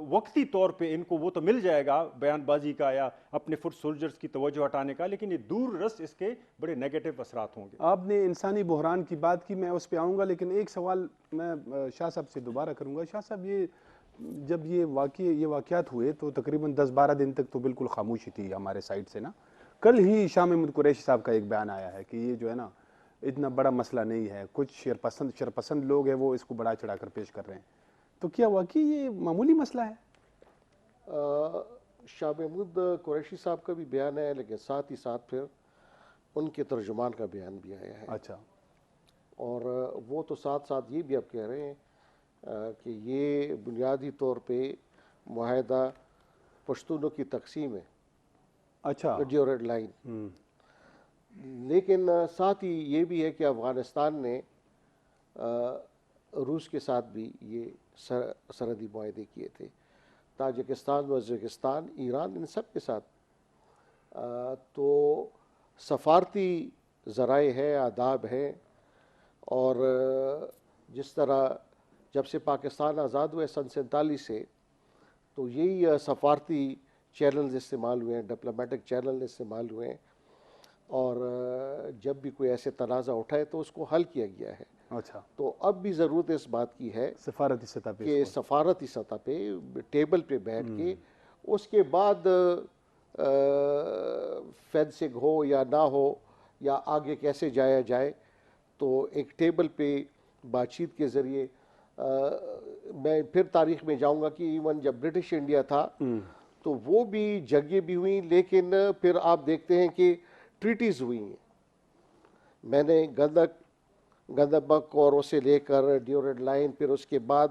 وقتی طور پہ ان کو وہ تو مل جائے گا بیان بازی کا یا اپنے فٹ سولجرز کی توجہ ہٹانے کا, لیکن یہ دور رس اس کے بڑے نیگیٹو اثرات ہوں گے. آپ نے انسانی بحران کی بات کی, میں اس پہ آؤں گا, لیکن ایک سوال میں شاہ صاحب سے دوبارہ کروں گا. شاہ صاحب, جب یہ واقعات ہوئے تو تقریباً 10-12 دن تک تو بالکل خاموشی تھی ہمارے سائڈ سے نا, کل ہی شاہ محمود قریشی صاحب کا ایک بیان آیا ہے کہ یہ جو ہے نا اتنا بڑا مسئلہ نہیں ہے، کچھ شرپسند لوگ ہیں وہ اس کو بڑا چڑھا کر پیش کر رہے ہیں، تو کیا واقعی یہ معمولی مسئلہ ہے؟ شاہ محمود قریشی صاحب کا بھی بیان ہے، لیکن ساتھ ہی ساتھ پھر ان کے ترجمان کا بیان بھی آیا ہے، اچھا، اور وہ تو ساتھ ساتھ یہ بھی اب کہہ رہے ہیں کہ یہ بنیادی طور پہ معاہدہ پشتونوں کی تقسیم ہے، اچھا، ڈیورنڈ لائن، لیکن ساتھ ہی یہ بھی ہے کہ افغانستان نے روس کے ساتھ بھی یہ سرحدی معاہدے کیے تھے، تاجکستان، ازبکستان، ایران، ان سب کے ساتھ، تو سفارتی ذرائع ہے، آداب ہے، اور جس طرح جب سے پاکستان آزاد ہوئے سن 47 سے، تو یہی سفارتی چینلز استعمال ہوئے ہیں، ڈپلومیٹک چینل استعمال ہوئے ہیں، اور جب بھی کوئی ایسے تنازع اٹھائے تو اس کو حل کیا گیا ہے۔ اچھا، تو اب بھی ضرورت اس بات کی ہے سفارتی سطح پہ کہ سفارتی سطح پہ ٹیبل پہ بیٹھ کے اس کے بعد فینسنگ ہو یا نہ ہو یا آگے کیسے جایا جائے، تو ایک ٹیبل پہ بات چیت کے ذریعے، میں پھر تاریخ میں جاؤں گا کہ ایون جب برٹش انڈیا تھا تو وہ بھی جنگیں بھی ہوئیں، لیکن پھر آپ دیکھتے ہیں کہ ٹریٹیز ہوئی ہیں۔ میں نے گندبک اور اسے لے کر ڈیورنڈ لائن، پھر اس کے بعد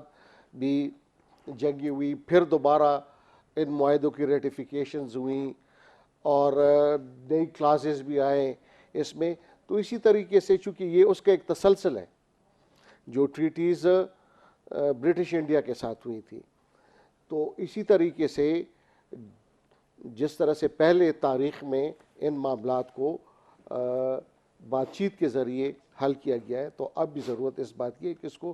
بھی جنگیں ہوئی، پھر دوبارہ ان معاہدوں کی ریٹیفیکیشنز ہوئیں اور نئی کلاسز بھی آئے اس میں، تو اسی طریقے سے چونکہ یہ اس کا ایک تسلسل ہے، جو ٹریٹیز برٹش انڈیا کے ساتھ ہوئی تھی، تو اسی طریقے سے جس طرح سے پہلے تاریخ میں ان معاملات کو بات چیت کے ذریعے حل کیا گیا ہے، تو اب بھی ضرورت اس بات کی ہے کہ اس کو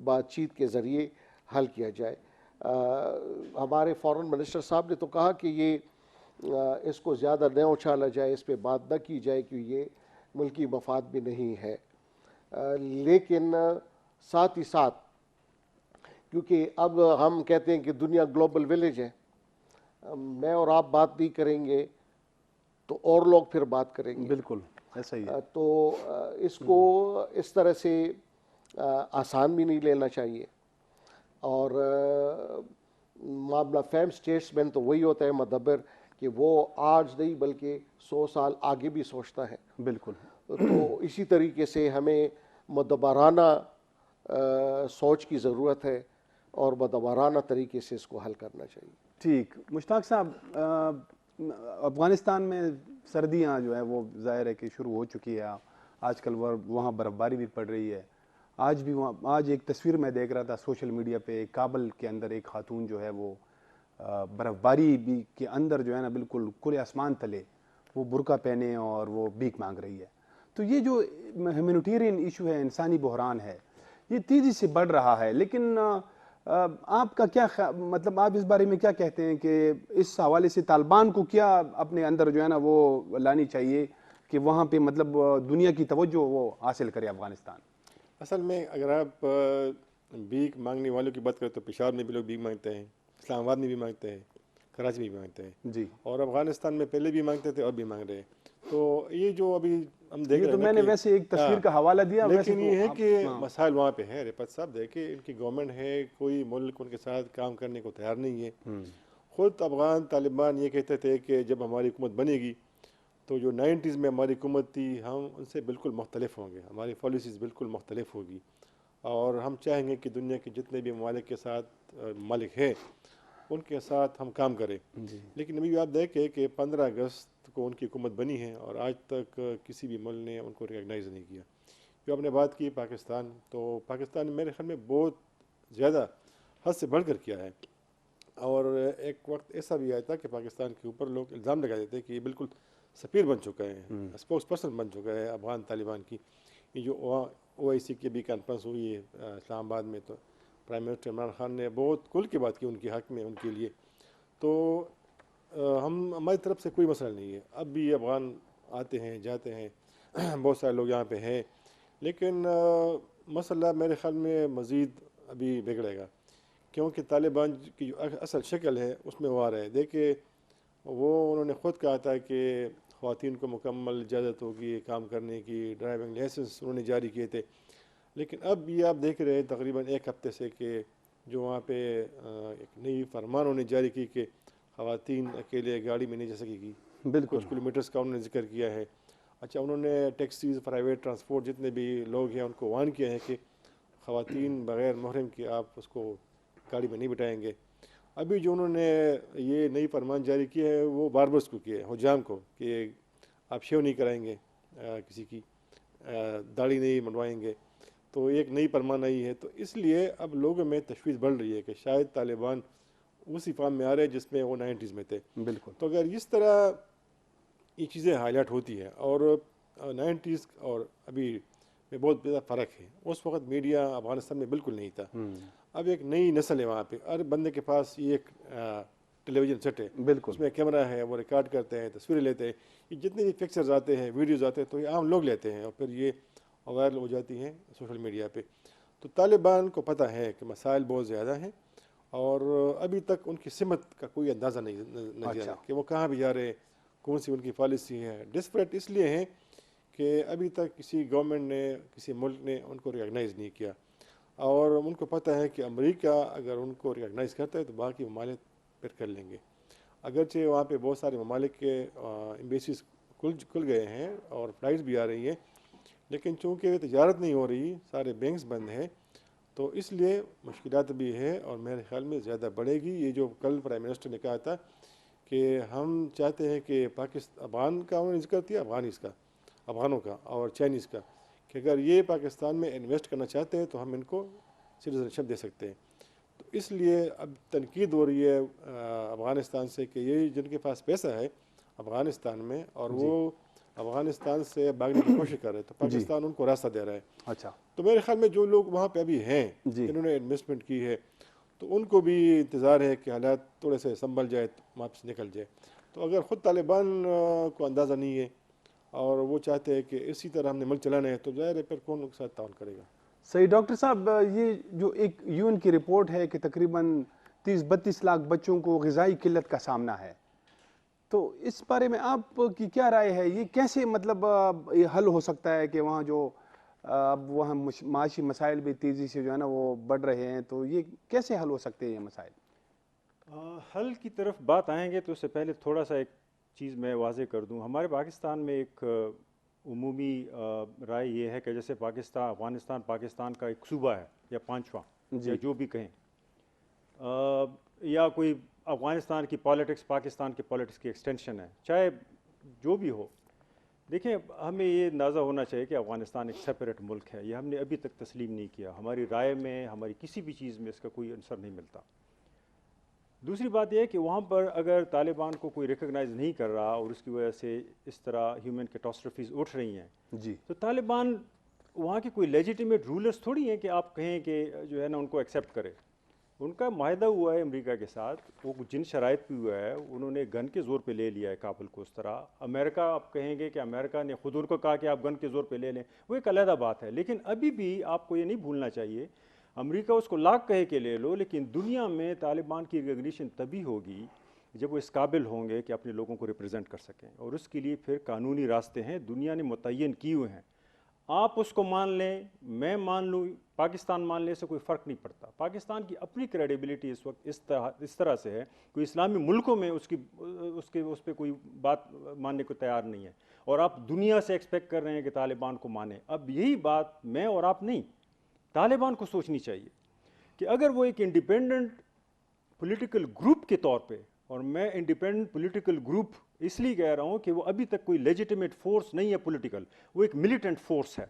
بات چیت کے ذریعے حل کیا جائے۔ ہمارے فارن منسٹر صاحب نے تو کہا کہ یہ اس کو زیادہ نہ اچھالا جائے، اس پہ بات نہ کی جائے کہ یہ ملکی مفاد بھی نہیں ہے، لیکن ساتھ ہی ساتھ کیونکہ اب ہم کہتے ہیں کہ دنیا گلوبل ولیج ہے، میں اور آپ بات نہیں کریں گے تو اور لوگ پھر بات کریں گے، بالکل ایسا ہی ہے۔ تو اس کو اس طرح سے آسان بھی نہیں لینا چاہیے، اور معاملہ فیم اسٹیٹس مین تو وہی ہوتا ہے مدبر کہ وہ آج نہیں بلکہ 100 سال آگے بھی سوچتا ہے، بالکل، تو اسی طریقے سے ہمیں مدبرانہ سوچ کی ضرورت ہے اور مدبرانہ طریقے سے اس کو حل کرنا چاہیے۔ ٹھیک، مشتاق صاحب، افغانستان میں سردیاں جو ہے وہ ظاہر ہے کہ شروع ہو چکی ہے، آج کل وہاں برف باری بھی پڑ رہی ہے، آج ایک تصویر میں دیکھ رہا تھا سوشل میڈیا پہ، کابل کے اندر ایک خاتون جو ہے وہ برف باری بھی کے اندر جو ہے نا بالکل کھلے آسمان تلے وہ برقع پہنے اور وہ بھیک مانگ رہی ہے، تو یہ جو ہیومینیٹیرین ایشو ہے، انسانی بحران ہے، یہ تیزی سے بڑھ رہا ہے، لیکن آپ کا کیا مطلب آپ اس بارے میں کیا کہتے ہیں کہ اس حوالے سے طالبان کو کیا اپنے اندر جو ہے نا وہ لانی چاہیے کہ وہاں پہ مطلب دنیا کی توجہ وہ حاصل کرے افغانستان؟ اصل میں اگر آپ بھیک مانگنے والوں کی بات کریں تو پشاور میں بھی لوگ بھیک مانگتے ہیں، اسلام آباد میں بھی مانگتے ہیں، کراچی میں بھی مانگتے ہیں، جی، اور افغانستان میں پہلے بھی مانگتے تھے اور بھی مانگ رہے ہیں، تو یہ جو ابھی ہم دیکھ یہ رہے تو ہیں میں نے ویسے ایک تصویر کا حوالہ دیا، لیکن یہ ہے کہ مسائل وہاں پہ ہیں، رفعت صاحب دیکھیں ان کی گورنمنٹ ہے، کوئی ملک ان کے ساتھ کام کرنے کو تیار نہیں ہے۔ خود افغان طالبان یہ کہتے تھے کہ جب ہماری حکومت بنے گی تو جو 90s میں ہماری حکومت تھی ہم ان سے بالکل مختلف ہوں گے، ہماری پالیسیز بالکل مختلف ہوگی، اور ہم چاہیں گے کہ دنیا کے جتنے بھی ممالک کے ساتھ مالک ہیں ان کے ساتھ ہم کام کریں، لیکن ابھی آپ دیکھیں کہ 15 اگست کو ان کی حکومت بنی ہے اور آج تک کسی بھی ملک نے ان کو ریکگنائز نہیں کیا۔ جو آپ نے بات کی پاکستان، تو پاکستان میرے خیال میں بہت زیادہ حد سے بڑھ کر کیا ہے، اور ایک وقت ایسا بھی آیا تھا کہ پاکستان کے اوپر لوگ الزام لگا دیتے کہ یہ بالکل سفیر بن چکا ہے، اسپوکس پرسن بن چکا ہے افغان طالبان کی۔ یہ جو OIC کی بھی کانفرنس ہوئی ہے اسلام آباد میں، تو پرائم منسٹر عمران خان نے بہت کھل کے بات کی ان کے حق میں، ان کے لیے، تو ہماری طرف سے کوئی مسئلہ نہیں ہے، اب بھی افغان آتے ہیں جاتے ہیں، بہت سارے لوگ یہاں پہ ہیں، لیکن مسئلہ میرے خیال میں مزید ابھی بگڑے گا، کیونکہ طالبان کی جو اصل شکل ہے اس میں وہ آ رہے ہیں۔ دیکھیں وہ انہوں نے خود کہا تھا کہ خواتین کو مکمل اجازت ہوگی کام کرنے کی، ڈرائیونگ لائسنس انہوں نے جاری کیے تھے. لیکن اب یہ آپ دیکھ رہے ہیں تقریباً ایک ہفتے سے کہ جو وہاں پہ ایک نئی فرمان انہوں نے جاری کی کہ خواتین اکیلے گاڑی میں نہیں جا سکے گی. بالکل کچھ کلومیٹرز کا انہوں نے ذکر کیا ہے. اچھا انہوں نے ٹیکسیز، پرائیویٹ ٹرانسپورٹ جتنے بھی لوگ ہیں ان کو وارن کیا ہے کہ خواتین بغیر محرم کے آپ اس کو گاڑی میں نہیں بٹھائیں گے. ابھی جو انہوں نے یہ نئی فرمان جاری کیا ہے وہ باربرس کو کیا ہے، حجام کو، کہ آپ شیو نہیں کرائیں گے، کسی کی داڑھی نہیں منڈوائیں گے. تو ایک نئی فرمان آئی ہے. تو اس لیے اب لوگوں میں تشویش بڑھ رہی ہے کہ شاید طالبان اسی فارم میں آ رہے ہیں جس میں وہ 90s میں تھے. بالکل. تو اگر اس طرح یہ چیزیں ہائی لائٹ ہوتی ہیں، اور 90s اور ابھی میں بہت زیادہ فرق ہے. اس وقت میڈیا افغانستان میں بالکل نہیں تھا. اب ایک نئی نسل ہے وہاں پہ، ہر بندے کے پاس یہ ایک ٹیلی ویژن سیٹ ہے، بالکل اس میں کیمرہ ہے، وہ ریکارڈ کرتے ہیں، تصویریں لیتے ہیں. یہ جتنے بھی پکچرز آتے ہیں، ویڈیوز آتے ہیں، تو یہ عام لوگ لیتے ہیں اور پھر یہ وائرل ہو جاتی ہیں سوشل میڈیا پہ. تو طالبان کو پتہ ہے کہ مسائل بہت زیادہ ہیں، اور ابھی تک ان کی سمت کا کوئی اندازہ نہیں اچھا. کہ وہ کہاں بھی جا رہے ہیں، کون سی ان کی پالیسی ہے. ڈسپریٹ اس لیے ہیں کہ ابھی تک کسی گورنمنٹ نے، کسی ملک نے ان کو ریکگنائز نہیں کیا، اور ان کو پتہ ہے کہ امریکہ اگر ان کو ریکگنائز کرتا ہے تو باقی ممالک پھر کر لیں گے. اگرچہ وہاں پہ بہت سارے ممالک کے ایمبیسیز کھل گئے ہیں اور فلائٹس بھی آ رہی ہیں، لیکن چونکہ تجارت نہیں ہو رہی، سارے بینکس بند ہیں، تو اس لیے مشکلات بھی ہے، اور میرے خیال میں زیادہ بڑھے گی. یہ جو کل پرائم منسٹر نے کہا تھا کہ ہم چاہتے ہیں کہ افغان کا انہوں نے ذکر کیا، افغانوں کا اور چائنیز کا، کہ اگر یہ پاکستان میں انویسٹ کرنا چاہتے ہیں تو ہم ان کو سٹیزن شپ دے سکتے ہیں. تو اس لیے اب تنقید ہو رہی ہے افغانستان سے کہ یہ جن کے پاس پیسہ ہے افغانستان میں اور وہ افغانستان سے بھاگنے کی کوشش کر رہے ہیں، تو پاکستان ان کو راستہ دے رہا ہے. اچھا. تو میرے خیال میں جو لوگ وہاں پہ ابھی ہیں جنہوں نے انویسٹمنٹ کی ہے، تو ان کو بھی انتظار ہے کہ حالات تھوڑے سے سنبھل جائے، واپس نکل جائے. تو اگر خود طالبان کو اندازہ نہیں ہے اور وہ چاہتے ہیں کہ اسی طرح ہم نے ملک چلانا ہے، تو ظاہر ہے پھر کون ان کے ساتھ تعاون کرے گا. صحیح. ڈاکٹر صاحب، یہ جو ایک UN کی رپورٹ ہے کہ تقریباً 30-32 لاکھ بچوں کو غذائی قلت کا سامنا ہے، تو اس بارے میں آپ کی کیا رائے ہے؟ یہ کیسے مطلب یہ حل ہو سکتا ہے کہ وہاں جو اب وہاں معاشی مسائل بھی تیزی سے جو ہے نا وہ بڑھ رہے ہیں، تو یہ کیسے حل ہو سکتے ہیں یہ مسائل؟ حل کی طرف بات آئیں گے تو اس سے پہلے تھوڑا سا ایک چیز میں واضح کر دوں. ہمارے پاکستان میں ایک عمومی رائے یہ ہے کہ جیسے افغانستان پاکستان کا ایک صوبہ ہے یا پانچواں یا جو بھی کہیں، یا کوئی افغانستان کی پالیٹکس پاکستان کی پالیٹکس کی ایکسٹینشن ہے، چاہے جو بھی ہو. دیکھیں، ہمیں یہ اندازہ ہونا چاہیے کہ افغانستان ایک سیپریٹ ملک ہے. یہ ہم نے ابھی تک تسلیم نہیں کیا. ہماری رائے میں، ہماری کسی بھی چیز میں اس کا کوئی عنصر نہیں ملتا. دوسری بات یہ ہے کہ وہاں پر اگر طالبان کو کوئی ریکگنائز نہیں کر رہا اور اس کی وجہ سے اس طرح ہیومن کیٹاسٹرفیز اٹھ رہی ہیں، تو طالبان وہاں کے کوئی لیجیٹیمیٹ رولرز تھوڑی ہیں کہ آپ کہیں کہ جو ہے نا ان کو ایکسیپٹ کرے. ان کا معاہدہ ہوا ہے امریکہ کے ساتھ، وہ جن شرائط پہ ہوا ہے انہوں نے گن کے زور پہ لے لیا ہے کابل کو. اس طرح امریکہ، آپ کہیں گے کہ امریکہ نے خود ان کو کہا کہ آپ گن کے زور پہ لے لیں، وہ ایک علیحدہ بات ہے. لیکن ابھی بھی آپ کو یہ نہیں بھولنا چاہیے، امریکہ اس کو لاکھ کہے کہ لے لو، لیکن دنیا میں طالبان کی ریکگنیشن تبھی ہوگی جب وہ اس قابل ہوں گے کہ اپنے لوگوں کو ریپرزینٹ کر سکیں. اور اس کے لیے پھر قانونی راستے ہیں، دنیا نے متعین کیے ہوئے ہیں. آپ اس کو مان لیں، میں مان لوں، پاکستان مان لیں، سے کوئی فرق نہیں پڑتا. پاکستان کی اپنی کریڈیبلٹی اس وقت اس طرح سے ہے، کوئی اسلامی ملکوں میں اس پہ کوئی بات ماننے کو تیار نہیں ہے، اور آپ دنیا سے ایکسپیکٹ کر رہے ہیں کہ طالبان کو مانیں. اب یہی بات میں اور آپ نہیں، طالبان کو سوچنی چاہیے کہ اگر وہ ایک انڈیپینڈنٹ پولیٹیکل گروپ کے طور پہ، اور میں انڈیپینڈنٹ پولیٹیکل گروپ اس لیے کہہ رہا ہوں کہ وہ ابھی تک کوئی لیجیٹیمیٹ فورس نہیں ہے پولیٹیکل، وہ ایک ملیٹنٹ فورس ہے.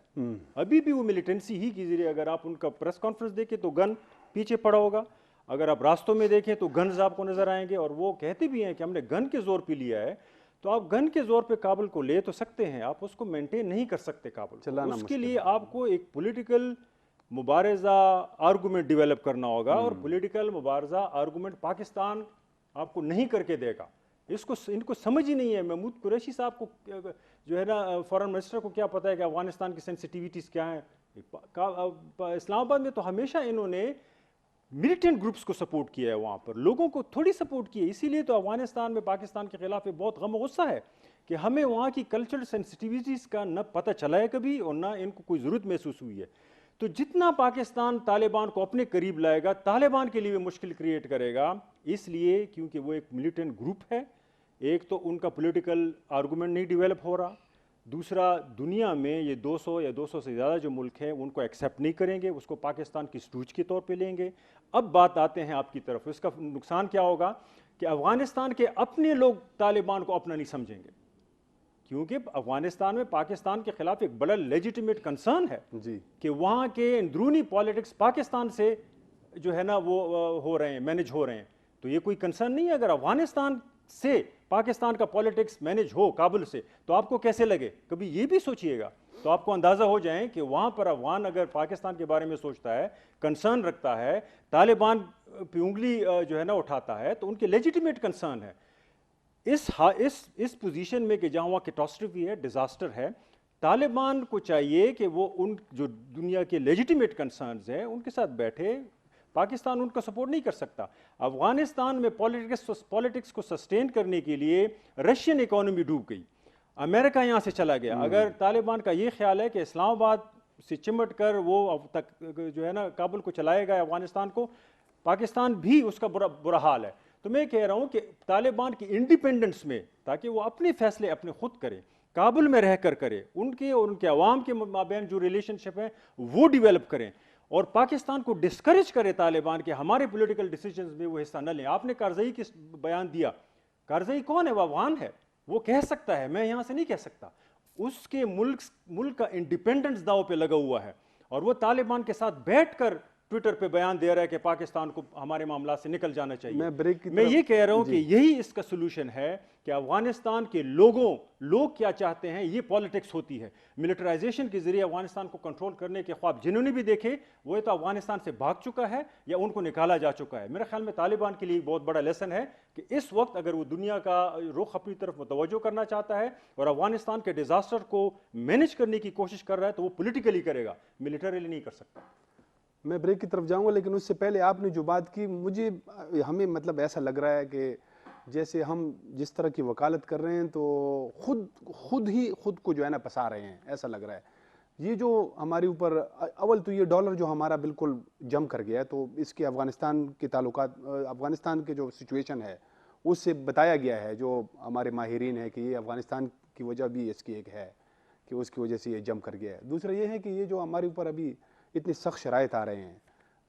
ابھی بھی وہ ملیٹنسی ہی کی ذریعے، اگر آپ ان کا پریس کانفرنس دیکھیں تو گن پیچھے پڑا ہوگا، اگر آپ راستوں میں دیکھیں تو گنز آپ کو نظر آئیں گے، اور وہ کہتے بھی ہیں کہ ہم نے گن کے زور پہ لیا ہے. تو آپ گن کے زور پہ کابل کو لے تو سکتے ہیں، آپ اس کو مینٹین نہیں کر سکتے کابل کو. اس کے لیے آپ کو ایک پولیٹیکل مبارزہ آرگومنٹ ڈیولپ کرنا ہوگا، اور پولیٹیکل مبارزہ آرگومنٹ پاکستان آپ کو نہیں کر کے دے گا. ان کو سمجھ ہی نہیں ہے. محمود قریشی صاحب کو جو ہے نا فارن منسٹر کو کیا پتہ ہے کہ افغانستان کی سینسٹیویٹیز کیا ہیں. اسلام آباد میں تو ہمیشہ انہوں نے ملیٹنٹ گروپس کو سپورٹ کیا ہے، وہاں پر لوگوں کو تھوڑی سپورٹ کی ہے. اسی لیے تو افغانستان میں پاکستان کے خلاف بہت غم و غصہ ہے کہ ہمیں وہاں کی کلچرل سینسٹیویٹیز کا نہ پتہ چلا ہے کبھی اور نہ ان کو کوئی ضرورت محسوس ہوئی ہے. تو جتنا پاکستان طالبان کو اپنے قریب لائے گا طالبان کے لیے بھی مشکل کریٹ کرے گا, اس لیے کیونکہ وہ ایک ملیٹنٹ گروپ ہے. ایک تو ان کا پولیٹیکل آرگومنٹ نہیں ڈیولپ ہو رہا, دوسرا دنیا میں یہ 200 یا 200 سے زیادہ جو ملک ہیں ان کو ایکسیپٹ نہیں کریں گے, اس کو پاکستان کی سٹوچ کے طور پہ لیں گے. اب بات آتے ہیں آپ کی طرف, اس کا نقصان کیا ہوگا کہ افغانستان کے اپنے لوگ طالبان کو اپنا نہیں سمجھیں گے, کیونکہ افغانستان میں پاکستان کے خلاف ایک بڑا لیجیٹیمیٹ کنسرن ہے جی کہ وہاں کے اندرونی پالیٹکس پاکستان سے جو ہے نا وہ ہو رہے ہیں, مینج ہو رہے ہیں. تو یہ کوئی کنسرن نہیں ہے. اگر افغانستان سے پاکستان کا پالیٹکس مینج ہو کابل سے تو آپ کو کیسے لگے, کبھی یہ بھی سوچئے گا. تو آپ کو اندازہ ہو جائیں کہ وہاں پر افغان اگر پاکستان کے بارے میں سوچتا ہے, کنسرن رکھتا ہے, طالبان پہ انگلی جو ہے نا اٹھاتا ہے, تو ان کے لیجیٹیمیٹ کنسرن ہے. اس پوزیشن میں کہ جہاں وہاں کیٹاسٹرفی ہے, ڈیزاسٹر ہے, طالبان کو چاہیے کہ وہ ان جو دنیا کے لیجیٹیمیٹ کنسرنز ہیں ان کے ساتھ بیٹھے. پاکستان ان کا سپورٹ نہیں کر سکتا. افغانستان میں پالیٹکس کو سسٹین کرنے کے لیے رشین اکانومی ڈوب گئی, امریکہ یہاں سے چلا گیا. اگر طالبان کا یہ خیال ہے کہ اسلام آباد سے چمٹ کر وہ اب تک جو ہے نا کابل کو چلائے گا افغانستان کو, پاکستان بھی اس کا برا حال ہے. تو میں کہہ رہا ہوں کہ طالبان کی انڈیپینڈنس میں, تاکہ وہ اپنے فیصلے اپنے خود کریں, کابل میں رہ کر کرے, ان کے اور ان کے عوام کے مابین جو ریلیشن شپ ہیں وہ ڈیولپ کریں, اور پاکستان کو ڈسکریج کرے طالبان کہ ہمارے پولیٹیکل ڈیسیجنز میں وہ حصہ نہ لیں. آپ نے کارزئی کی بیان دیا, کارزئی کون ہے؟ وہ افغان ہے, وہ کہہ سکتا ہے, میں یہاں سے نہیں کہہ سکتا. اس کے ملک کا انڈیپینڈنس داؤ پہ لگا ہوا ہے, اور وہ طالبان کے ساتھ بیٹھ کر ٹویٹر پہ بیان دے رہا ہے کہ پاکستان کو ہمارے معاملات سے نکل جانا چاہیے. میں یہ کہہ رہا ہوں کہ یہی اس کا سلوشن ہے کہ افغانستان کے لوگ کیا چاہتے ہیں, یہ پالیٹکس ہوتی ہے. ملٹرائزیشن کے ذریعے افغانستان کو کنٹرول کرنے کے خواب جنہوں نے بھی دیکھے وہ تو افغانستان سے بھاگ چکا ہے یا ان کو نکالا جا چکا ہے. میرے خیال میں طالبان کے لیے بہت بڑا لیسن ہے کہ اس وقت اگر وہ دنیا کا رخ اپنی طرف متوجہ کرنا چاہتا ہے اور افغانستان کے ڈیزاسٹر کو مینج کرنے کی کوشش کر رہا ہے, تو وہ پولیٹیکلی کرے گا, ملٹریلی نہیں کر سکتا. میں بریک کی طرف جاؤں گا, لیکن اس سے پہلے آپ نے جو بات کی, ہمیں مطلب ایسا لگ رہا ہے کہ جیسے ہم جس طرح کی وکالت کر رہے ہیں تو خود کو جو ہے نا پسا رہے ہیں, ایسا لگ رہا ہے. یہ جو ہمارے اوپر اول تو یہ ڈالر جو ہمارا بالکل جم کر گیا ہے, تو اس کے افغانستان کے تعلقات, افغانستان کے جو سچویشن ہے اس سے بتایا گیا ہے جو ہمارے ماہرین ہیں کہ یہ افغانستان کی وجہ بھی اس کی ایک ہے کہ اس کی وجہ سے یہ جم کر گیا ہے. دوسرا یہ ہے کہ یہ جو ہمارے اوپر ابھی اتنے سخت شرائط آ رہے ہیں,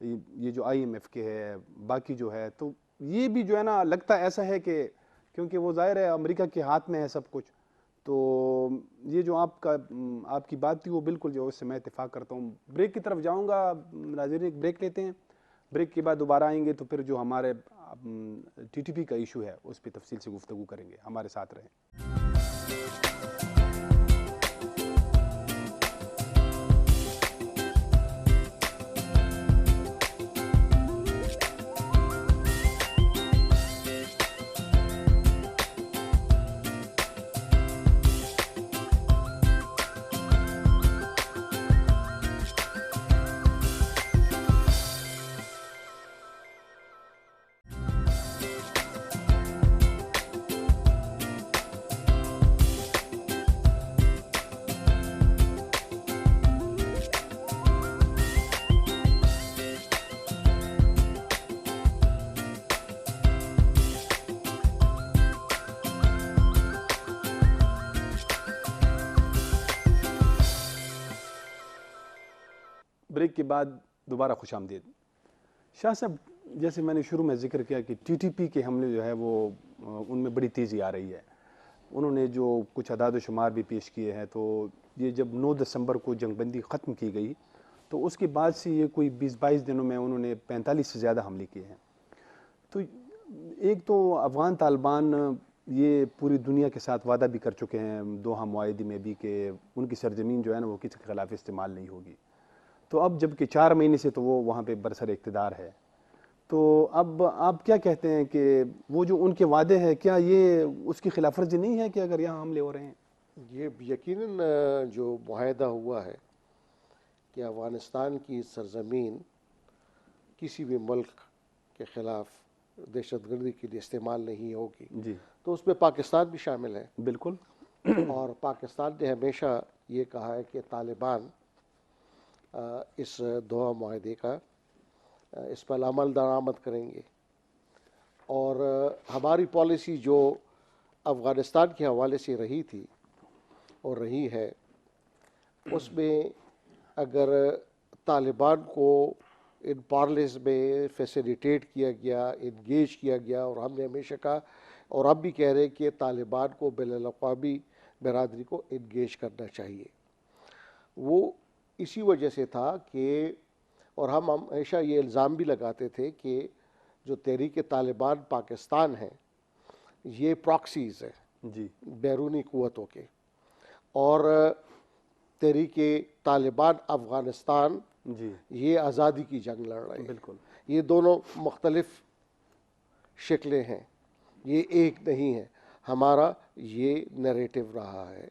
یہ جو IMF کے ہے, باقی جو ہے, تو یہ بھی جو ہے نا لگتا ایسا ہے کہ کیونکہ وہ ظاہر ہے امریکہ کے ہاتھ میں ہے سب کچھ. تو یہ جو آپ کی بات تھی وہ بالکل جو اس سے میں اتفاق کرتا ہوں. بریک کی طرف جاؤں گا, ناظرین ایک بریک لیتے ہیں, بریک کے بعد دوبارہ آئیں گے تو پھر جو ہمارے TTP کا ایشو ہے اس پہ تفصیل سے گفتگو کریں گے. ہمارے ساتھ رہیں. بریک کے بعد دوبارہ خوش آمدید. شاہ صاحب, جیسے میں نے شروع میں ذکر کیا کہ TTP کے حملے جو ہے وہ ان میں بڑی تیزی آ رہی ہے. انہوں نے جو کچھ اعداد و شمار بھی پیش کیے ہیں, تو یہ جب 9 دسمبر کو جنگ بندی ختم کی گئی تو اس کے بعد سے یہ کوئی 20-22 دنوں میں انہوں نے 45 سے زیادہ حملے کیے ہیں. تو ایک تو افغان طالبان یہ پوری دنیا کے ساتھ وعدہ بھی کر چکے ہیں دوحہ معاہدے میں بھی کہ ان کی سرزمین جو ہے نا وہ کسی کے خلاف استعمال نہیں ہوگی. تو اب جب کہ 4 مہینے سے تو وہ وہاں پہ برسر اقتدار ہے, تو اب آپ کیا کہتے ہیں کہ وہ جو ان کے وعدے ہیں کیا یہ اس کی خلاف ورزی نہیں ہے کہ اگر یہاں حملے ہو رہے ہیں؟ یہ یقیناً جو معاہدہ ہوا ہے کہ افغانستان کی سرزمین کسی بھی ملک کے خلاف دہشت گردی کے لیے استعمال نہیں ہوگی, جی, تو اس میں پاکستان بھی شامل ہے. بالکل. اور پاکستان نے ہمیشہ یہ کہا ہے کہ طالبان اس دوحہ معاہدے کا اس پر عمل درآمد کریں گے، اور ہماری پالیسی جو افغانستان کے حوالے سے رہی تھی اور رہی ہے، اس میں اگر طالبان کو ان پارلیز میں فیسیلیٹیٹ کیا گیا، انگیج کیا گیا، اور ہم نے ہمیشہ کہا اور اب بھی کہہ رہے ہیں کہ طالبان کو بین الاقوامی برادری کو انگیج کرنا چاہیے. وہ اسی وجہ سے تھا کہ، اور ہم ہمیشہ یہ الزام بھی لگاتے تھے کہ جو تحریک طالبان پاکستان ہے یہ پراکسیز ہیں جی بیرونی قوتوں کے، اور تحریک طالبان افغانستان جی یہ آزادی کی جنگ لڑ رہے ہیں. بالکل. یہ دونوں مختلف شکلیں ہیں، یہ ایک نہیں ہے. ہمارا یہ نیریٹو رہا ہے.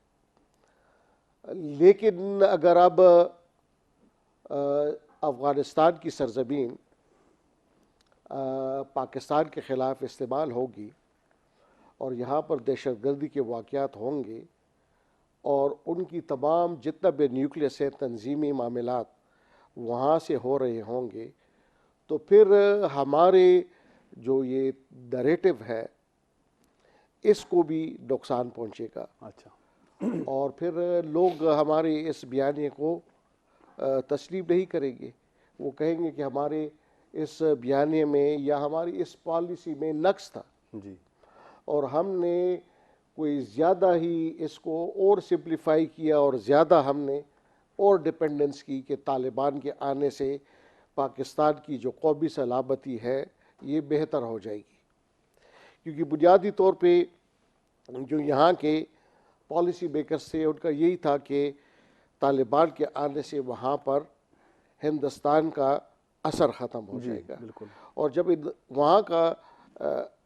لیکن اگر اب افغانستان کی سرزمین پاکستان کے خلاف استعمال ہوگی اور یہاں پر دہشت گردی کے واقعات ہوں گے اور ان کی تمام جتنا بھی نیوکلیس ہے تنظیمی معاملات وہاں سے ہو رہے ہوں گے، تو پھر ہمارے جو یہ نیریٹو ہے اس کو بھی نقصان پہنچے گا. اچھا. اور پھر لوگ ہمارے اس بیانیے کو تسلیم نہیں کریں گے. وہ کہیں گے کہ ہمارے اس بیانیے میں یا ہماری اس پالیسی میں نقص تھا، جی اور ہم نے کوئی زیادہ ہی اس کو اور سمپلیفائی کیا، اور زیادہ ہم نے اور ڈپینڈنس کی کہ طالبان کے آنے سے پاکستان کی جو قومی سلامتی ہے یہ بہتر ہو جائے گی. کیونکہ بنیادی طور پہ جو یہاں کے پالیسی میکرز تھے ان کا یہی تھا کہ طالبان کے آنے سے وہاں پر ہندوستان کا اثر ختم ہو جائے گا، بالکل. اور جب وہاں کا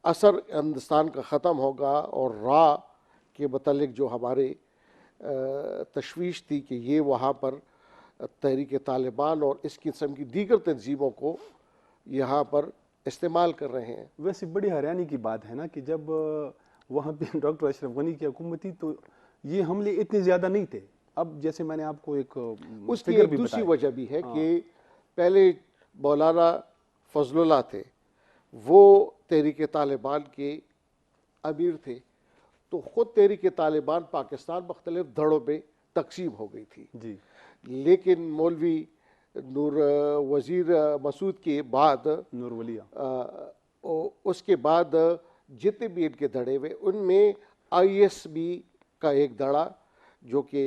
اثر ہندوستان کا ختم ہوگا، اور راہ کے متعلق جو ہمارے تشویش تھی کہ یہ وہاں پر تحریک طالبان اور اس قسم کی دیگر تنظیموں کو یہاں پر استعمال کر رہے ہیں. ویسے بڑی حیرانی کی بات ہے نا کہ جب وہاں پہ ڈاکٹر اشرف غنی کی حکومت تھی تو یہ حملے اتنے زیادہ نہیں تھے. اب جیسے میں نے آپ کو ایک اس کی فگر ایک بھی دوسری بتائی. وجہ بھی ہے کہ پہلے مولانا فضل اللہ تھے، وہ تحریک طالبان کے امیر تھے، تو خود تحریک طالبان پاکستان مختلف دھڑوں میں تقسیم ہو گئی تھی. جی لیکن مولوی نور وزیر مسعود کے بعد نور ولیہ اس کے بعد جتنے بھی ان کے دھڑے ہوئے ان میں آئی ایس بی کا ایک دھڑا جو کہ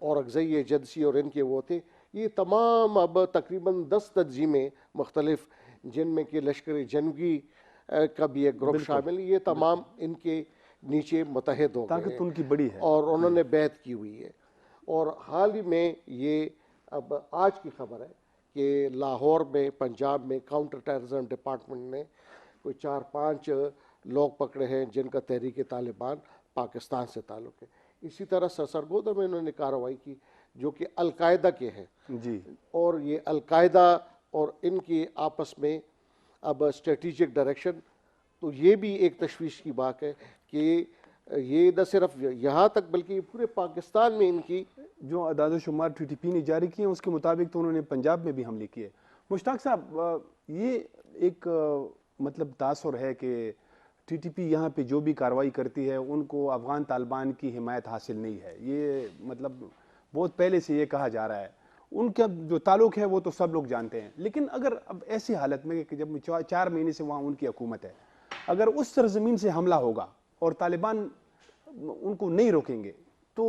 اورکزئی ایجنسی اور ان کے وہ تھے، یہ تمام اب تقریباً 10 تنظیمیں مختلف جن میں کہ لشکر جنگی کا بھی ایک گروپ شامل ہے، یہ تمام ان کے نیچے متحد ہو گئے طاقت ان کی بڑی ہے اور انہوں نے بیعت کی ہوئی ہے. اور حال ہی میں یہ اب آج کی خبر ہے کہ لاہور میں پنجاب میں کاؤنٹر ٹیررزم ڈپارٹمنٹ نے کوئی 4-5 لوگ پکڑے ہیں جن کا تحریک طالبان پاکستان سے تعلق ہے. اسی طرح سرگودا میں انہوں نے کارروائی کی جو کہ القاعدہ کے ہیں، جی اور یہ القاعدہ اور ان کی آپس میں اب اسٹریٹجک ڈائریکشن، تو یہ بھی ایک تشویش کی بات ہے کہ یہ نہ صرف یہاں تک بلکہ پورے پاکستان میں ان کی جو اعداد و شمار ٹی ٹی پی نے جاری کیے ہیں اس کے مطابق تو انہوں نے پنجاب میں بھی حملے کیے. مشتاق صاحب یہ ایک مطلب تاثر ہے کہ ٹی ٹی پی یہاں پہ جو بھی کارروائی کرتی ہے ان کو افغان طالبان کی حمایت حاصل نہیں ہے. یہ مطلب بہت پہلے سے یہ کہا جا رہا ہے. ان کا جو تعلق ہے وہ تو سب لوگ جانتے ہیں، لیکن اگر اب ایسی حالت میں کہ جب 4 مہینے سے وہاں ان کی حکومت ہے، اگر اس سرزمین سے حملہ ہوگا اور طالبان ان کو نہیں روکیں گے تو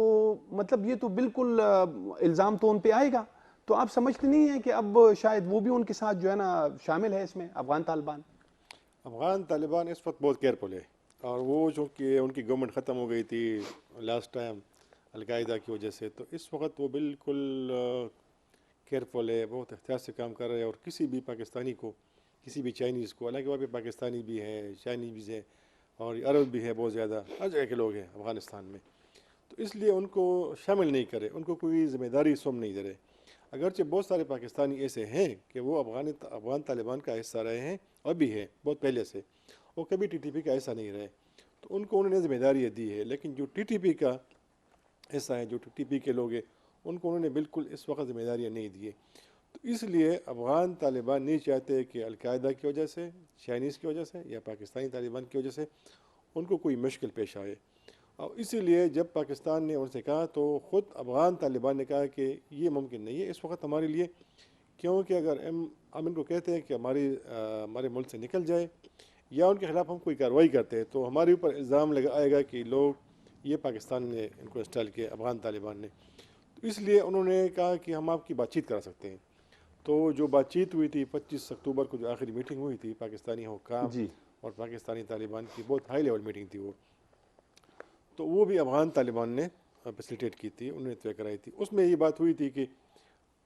مطلب یہ تو بالکل الزام تو ان پہ آئے گا. تو آپ سمجھتے نہیں ہیں کہ اب شاید وہ بھی ان کے ساتھ جو ہے نا شامل ہے اس میں افغان طالبان؟ افغان طالبان اس وقت بہت کیئرفل ہے، اور وہ چونکہ ان کی گورنمنٹ ختم ہو گئی تھی لاسٹ ٹائم القاعدہ کی وجہ سے، تو اس وقت وہ بالکل کیئرفل ہے، بہت احتیاط سے کام کر رہے ہیں. اور کسی بھی پاکستانی کو، کسی بھی چائنیز کو، حالانکہ وہاں پہ پاکستانی بھی ہیں، چائنیز بھی ہیں اور عرب بھی ہیں، بہت زیادہ ہر جگہ کے لوگ ہیں افغانستان میں، تو اس لیے ان کو شامل نہیں کرے، ان کو کوئی ذمہ داری سونپ نہیں دے رہے. اگرچہ بہت سارے پاکستانی ایسے ہیں کہ وہ افغان طالبان کا حصہ رہے ہیں اور بھی ہیں بہت پہلے سے، وہ کبھی ٹی ٹی پی کا ایسا نہیں رہے. تو ان کو انہوں نے ذمہ داریاں دی ہے، لیکن جو ٹی ٹی پی کا حصہ ہے، جو ٹی ٹی پی کے لوگ ہیں، ان کو انہوں نے بالکل اس وقت ذمہ داریاں نہیں دی ہے۔ تو اس لیے افغان طالبان نہیں چاہتے کہ القاعدہ کی وجہ سے، چائنیز کی وجہ سے یا پاکستانی طالبان کی وجہ سے ان کو کوئی مشکل پیش آئے، اور اسی لیے جب پاکستان نے ان سے کہا تو خود افغان طالبان نے کہا کہ یہ ممکن نہیں ہے اس وقت ہمارے لیے، کیونکہ اگر ہم ان کو کہتے ہیں کہ ہمارے ملک سے نکل جائے یا ان کے خلاف ہم کوئی کارروائی کرتے ہیں تو ہمارے اوپر الزام آئے گا کہ لوگ یہ پاکستان نے ان کو انسٹال کیا، افغان طالبان نے۔ تو اس لیے انہوں نے کہا کہ ہم آپ کی بات چیت کرا سکتے ہیں۔ تو جو بات چیت ہوئی تھی 25 اکتوبر کو، جو آخری میٹنگ ہوئی تھی پاکستانی حکام جی اور پاکستانی طالبان کی، بہت ہائی لیول میٹنگ تھی وہ، تو وہ بھی افغان طالبان نے فیسیلیٹیٹ کی تھی، انہوں نے طے کرائی تھی۔ اس میں یہ بات ہوئی تھی کہ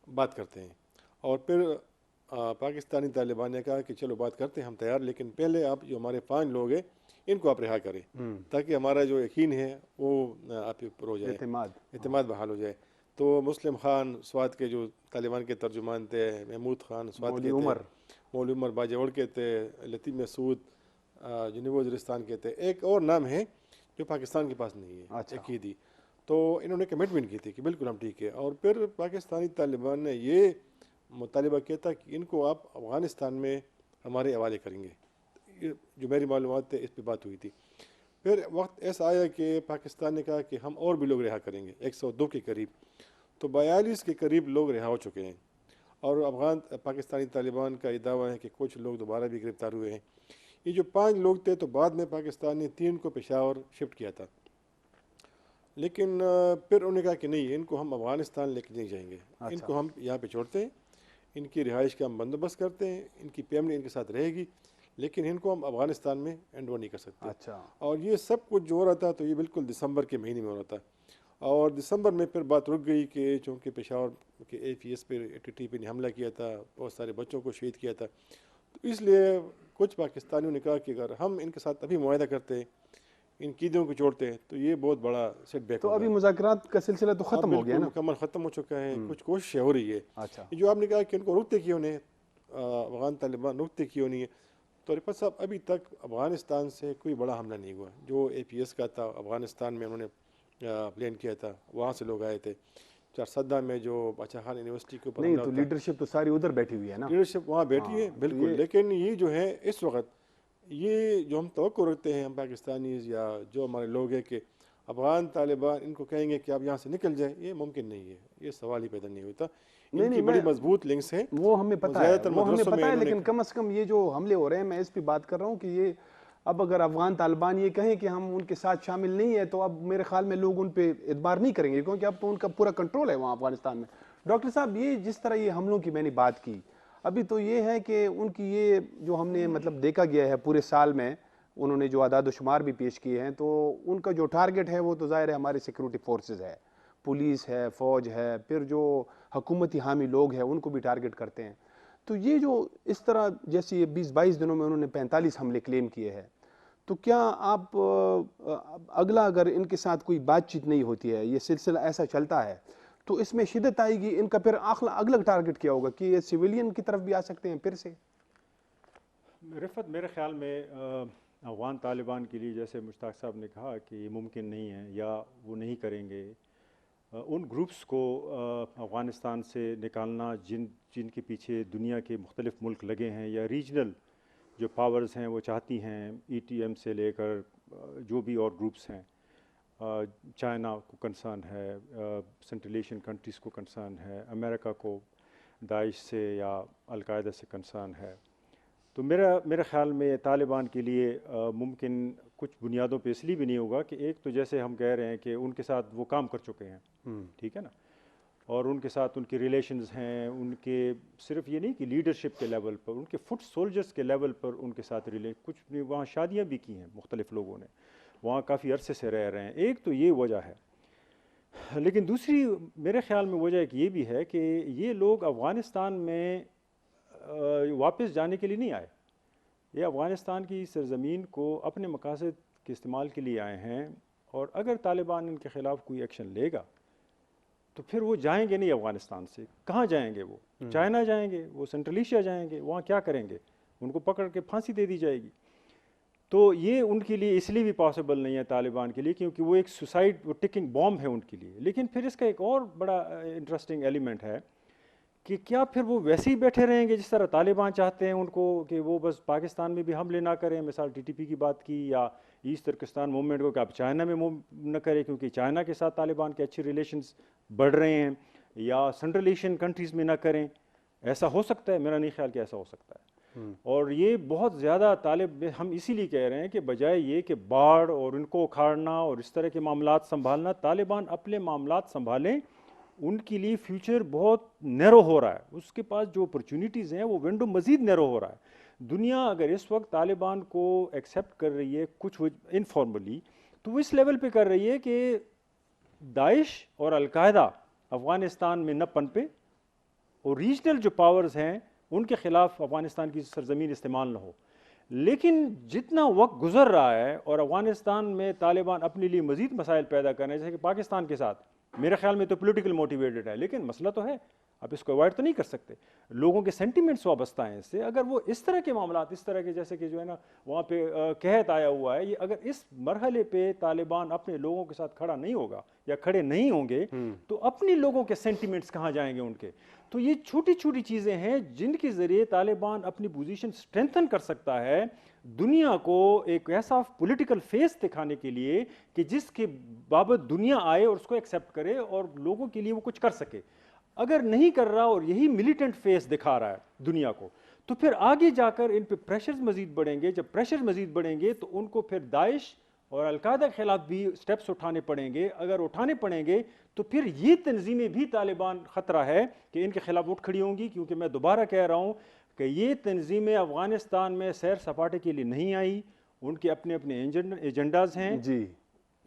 بات کرتے ہیں، اور پھر پاکستانی طالبان نے کہا کہ چلو بات کرتے ہیں، ہم تیار، لیکن پہلے آپ جو ہمارے 5 لوگ ہیں ان کو آپ رہا کریں تاکہ ہمارا جو یقین ہے وہ آپ کے اوپر ہو جائے، اعتماد بحال ہو جائے۔ تو مسلم خان سوات کے جو طالبان کے ترجمان تھے، محمود خان سوات کے تھے، مولوی عمر باجوڑ کے تھے، لطیف مسعود جنوبی وزیرستان کے تھے، ایک اور نام ہے جو پاکستان کے پاس نہیں ہے، عقیدی۔ تو انہوں نے کمٹمنٹ کی تھی کہ بالکل ہم ٹھیک ہے، اور پھر پاکستانی طالبان نے یہ مطالبہ کیا تھا کہ ان کو آپ افغانستان میں ہمارے حوالے کریں گے، جو میری معلومات ہے اس پہ بات ہوئی تھی۔ پھر وقت ایسا آیا کہ پاکستان نے کہا کہ ہم اور بھی لوگ رہا کریں گے، 102 کے قریب، تو 42 کے قریب لوگ رہا ہو چکے ہیں، اور پاکستانی طالبان کا یہ دعویٰ ہے کہ کچھ لوگ دوبارہ بھی گرفتار ہوئے ہیں۔ یہ جو 5 لوگ تھے تو بعد میں پاکستان نے 3 کو پشاور شفٹ کیا تھا، لیکن پھر انہوں نے کہا کہ نہیں، ان کو ہم افغانستان لے کے نہیں جائیں گے، ان کو ہم یہاں پہ چھوڑتے ہیں، ان کی رہائش کا ہم بندوبست کرتے ہیں، ان کی فیملی ان کے ساتھ رہے گی، لیکن ان کو ہم افغانستان میں اینڈ اوور نہیں کر سکتے۔ اور یہ سب کچھ جو ہو رہا تھا تو یہ بالکل دسمبر کے مہینے میں ہو رہا تھا، اور دسمبر میں پھر بات رک گئی کہ چونکہ پشاور کے اے پی ایس پہ ٹی ٹی پی نے حملہ کیا تھا، بہت سارے بچوں کو شہید کیا تھا، تو اس لیے کچھ پاکستانیوں نے کہا کہ اگر ہم ان کے ساتھ ابھی معاہدہ کرتے ہیں، ان قیدیوں کو چھوڑتے ہیں تو یہ بہت بڑا سیٹ بیک تو ابھی مذاکرات کا سلسلہ تو ختم ہو گیا نا؟ مکمل ختم ہو چکا ہے، کچھ کوششیں ہو رہی ہے۔ جو آپ نے کہا کہ ان کو روکتے کیوں نہیں، افغان طالبان روکتے کیوں نہیں ہے، تو رفت صاحب ابھی تک افغانستان سے کوئی بڑا حملہ نہیں ہوا۔ جو اے پی ایس کا تھا افغانستان میں انہوں نے پلان کیا تھا، وہاں سے لوگ آئے تھے۔ چارسدہ میں جو بادشاہ خان یونیورسٹی کے اوپر نہیں تو لیڈرشپ تو ساری ادھر بیٹھی ہوئی ہے نا؟ لیڈرشپ وہاں بیٹھی ہے بالکل، لیکن یہ جو ہے اس وقت یہ جو ہم توقع رکھتے ہیں ہم پاکستانیز یا جو ہمارے لوگ ہیں کہ افغان طالبان ان کو کہیں گے کہ آپ یہاں سے نکل جائیں، یہ ممکن نہیں ہے، یہ سوال ہی پیدا نہیں ہوتا۔ ان کی بڑی مضبوط لنکس ہیں، وہ ہمیں پتہ ہے، لیکن کم از کم یہ جو حملے ہو رہے ہیں، میں اس پہ بات کر رہا ہوں کہ یہ اب اگر افغان طالبان یہ کہیں کہ ہم ان کے ساتھ شامل نہیں ہیں تو اب میرے خیال میں لوگ ان پہ اعتبار نہیں کریں گے، کیونکہ اب تو ان کا پورا کنٹرول ہے وہاں افغانستان میں۔ ڈاکٹر صاحب، یہ جس طرح یہ حملوں کی میں نے بات کی، ابھی تو یہ ہے کہ ان کی یہ جو ہم نے مطلب دیکھا گیا ہے پورے سال میں، انہوں نے جو اعداد و شمار بھی پیش کیے ہیں، تو ان کا جو ٹارگٹ ہے وہ تو ظاہر ہے ہمارے سیکورٹی فورسز ہے، پولیس ہے، فوج ہے، پھر جو حکومتی حامی لوگ ہیں ان کو بھی ٹارگٹ کرتے ہیں۔ تو یہ جو اس طرح جیسے یہ 20-22 دنوں میں انہوں نے 45 حملے کلیم کیے ہیں، تو کیا آپ اگلا اگر ان کے ساتھ کوئی بات چیت نہیں ہوتی ہے، یہ سلسلہ ایسا چلتا ہے تو اس میں شدت آئے گی، ان کا پھر اگلا ٹارگٹ کیا ہوگا کہ یہ سویلین کی طرف بھی آ سکتے ہیں پھر سے؟ رفت، میرے خیال میں افغان طالبان کے لیے جیسے مشتاق صاحب نے کہا کہ یہ ممکن نہیں ہے یا وہ نہیں کریں گے، ان گروپس کو افغانستان سے نکالنا جن کے پیچھے دنیا کے مختلف ملک لگے ہیں یا ریجنل جو پاورز ہیں وہ چاہتی ہیں، ای ٹی ایم سے لے کر جو بھی اور گروپس ہیں، چائنا کو کنسرن ہے، سنٹرل ایشین کنٹریز کو کنسرن ہے، امریکہ کو داعش سے یا القاعدہ سے کنسرن ہے، تو میرا خیال میں طالبان کے لیے ممکن کچھ بنیادوں پہ اس لیے بھی نہیں ہوگا کہ ایک تو جیسے ہم کہہ رہے ہیں کہ ان کے ساتھ وہ کام کر چکے ہیں، ٹھیک ہے نا، اور ان کے ساتھ ان کے ریلیشنز ہیں، ان کے صرف یہ نہیں کہ لیڈرشپ کے لیول پر، ان کے فٹ سولجرز کے لیول پر ان کے ساتھ کچھ وہاں شادیاں بھی کی ہیں مختلف لوگوں نے، وہاں کافی عرصے سے رہ رہے ہیں، ایک تو یہ وجہ ہے۔ لیکن دوسری میرے خیال میں وجہ ایک یہ بھی ہے کہ یہ لوگ افغانستان میں واپس جانے کے لیے نہیں آئے، یہ افغانستان کی سرزمین کو اپنے مقاصد کے استعمال کے لیے آئے ہیں، اور اگر طالبان ان کے خلاف کوئی ایکشن لے گا تو پھر وہ جائیں گے نہیں افغانستان سے، کہاں جائیں گے؟ وہ چائنا جائیں گے، وہ سنٹرل ایشیا جائیں گے، وہاں کیا کریں گے؟ ان کو پکڑ کے پھانسی دے دی جائے گی۔ تو یہ ان کے لیے اس لیے بھی پاسبل نہیں ہے طالبان کے لیے کیونکہ وہ ایک سوسائڈ وہ ٹکنگ بام ہے ان کے لیے. لیکن پھر اس کا ایک اور بڑا انٹرسٹنگ ایلیمنٹ ہے کہ کیا پھر وہ ویسے ہی بیٹھے رہیں گے جس طرح طالبان چاہتے ہیں ان کو کہ وہ بس پاکستان میں بھی حملے نہ کریں, مثال TTP کی بات کی, یا ایسٹ ترکستان موومنٹ کو کہ آپ چائنا میں موو نہ کریں کیونکہ چائنا کے ساتھ طالبان کے اچھے ریلیشنز بڑھ رہے ہیں, یا سنٹرل ایشین کنٹریز میں نہ کریں. ایسا ہو سکتا ہے؟ میرا نہیں خیال کہ ایسا ہو سکتا ہے. اور یہ بہت زیادہ ہم اسی لیے کہہ رہے ہیں کہ بجائے یہ کہ باڑ اور ان کو اکھاڑنا اور اس طرح کے معاملات سنبھالنا, طالبان اپنے معاملات سنبھالیں. ان کے لیے فیوچر بہت نیرو ہو رہا ہے, اس کے پاس جو اپرچونیٹیز ہیں وہ ونڈو مزید نیرو ہو رہا ہے. دنیا اگر اس وقت طالبان کو ایکسیپٹ کر رہی ہے کچھ انفارملی, تو وہ اس لیول پہ کر رہی ہے کہ داعش اور القاعدہ افغانستان میں نہ پنپے اور ریجنل جو پاورز ہیں ان کے خلاف افغانستان کی سرزمین استعمال نہ ہو. لیکن جتنا وقت گزر رہا ہے اور افغانستان میں طالبان اپنے لیے مزید مسائل پیدا کر رہے ہیں, جیسے کہ پاکستان کے ساتھ, میرے خیال میں تو پولیٹیکل موٹیویٹڈ ہے, لیکن مسئلہ تو ہے, آپ اس کو اوائڈ تو نہیں کر سکتے. لوگوں کے سینٹیمنٹس وابستہ ہیں اس سے. اگر وہ اس طرح کے معاملات, اس طرح کے جیسے کہ جو ہے نا وہاں پہ قحط آیا ہوا ہے, یہ اگر اس مرحلے پہ طالبان اپنے لوگوں کے ساتھ کھڑا نہیں ہوگا یا کھڑے نہیں ہوں گے تو اپنے لوگوں کے سینٹیمنٹس کہاں جائیں گے ان کے. تو یہ چھوٹی چھوٹی چیزیں ہیں جن کے ذریعے طالبان اپنی پوزیشن سٹرینتھن کر سکتا ہے, دنیا کو ایک ایسا پولیٹیکل فیس دکھانے کے لیے کہ جس کے بابت دنیا آئے اور اس کو ایکسیپٹ کرے اور لوگوں کے لیے وہ کچھ کر سکے. اگر نہیں کر رہا اور یہی ملیٹنٹ فیس دکھا رہا ہے دنیا کو, تو پھر آگے جا کر ان پہ پریشرز مزید بڑھیں گے. جب پریشر مزید بڑھیں گے تو ان کو پھر داعش اور القاعدہ کے خلاف بھی سٹیپس اٹھانے پڑیں گے. اگر اٹھانے پڑیں گے تو پھر یہ تنظیمیں بھی طالبان خطرہ ہے کہ ان کے خلاف اٹھ کھڑی ہوں گی, کیونکہ میں دوبارہ کہہ رہا ہوں کہ یہ تنظیمیں افغانستان میں سیر سپاٹے کے لیے نہیں آئی, ان کے اپنے اپنے ایجنڈاز ہیں. جی,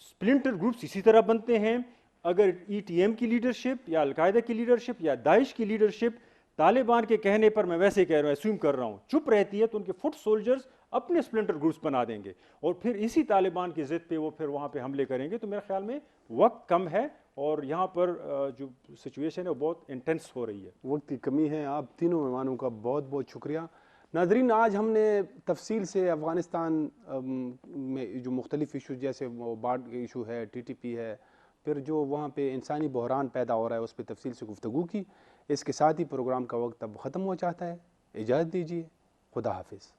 سپلنٹر گروپس اسی طرح بنتے ہیں. اگر ETM کی لیڈرشپ یا القاعدہ کی لیڈرشپ یا داعش کی لیڈرشپ طالبان کے کہنے پر, میں ویسے کہہ رہا ہوں, اسیوم کر رہا ہوں, چپ رہتی ہے, تو ان کے فٹ سولجرز اپنے سپلنٹر گروپس بنا دیں گے اور پھر اسی طالبان کی ضد پہ وہ پھر وہاں پہ حملے کریں گے. تو میرے خیال میں وقت کم ہے اور یہاں پر جو سچویشن ہے وہ بہت انٹینس ہو رہی ہے. وقت کی کمی ہے. آپ تینوں مہمانوں کا بہت بہت شکریہ. ناظرین, آج ہم نے تفصیل سے افغانستان میں جو مختلف ایشو, جیسے وہ باڑ ایشو ہے, TTP ہے, پھر جو وہاں پہ انسانی بحران پیدا ہو رہا ہے, اس پہ تفصیل سے گفتگو کی. اس کے ساتھ ہی پروگرام کا وقت اب ختم ہو جاتا ہے. اجازت دیجیے. خدا حافظ.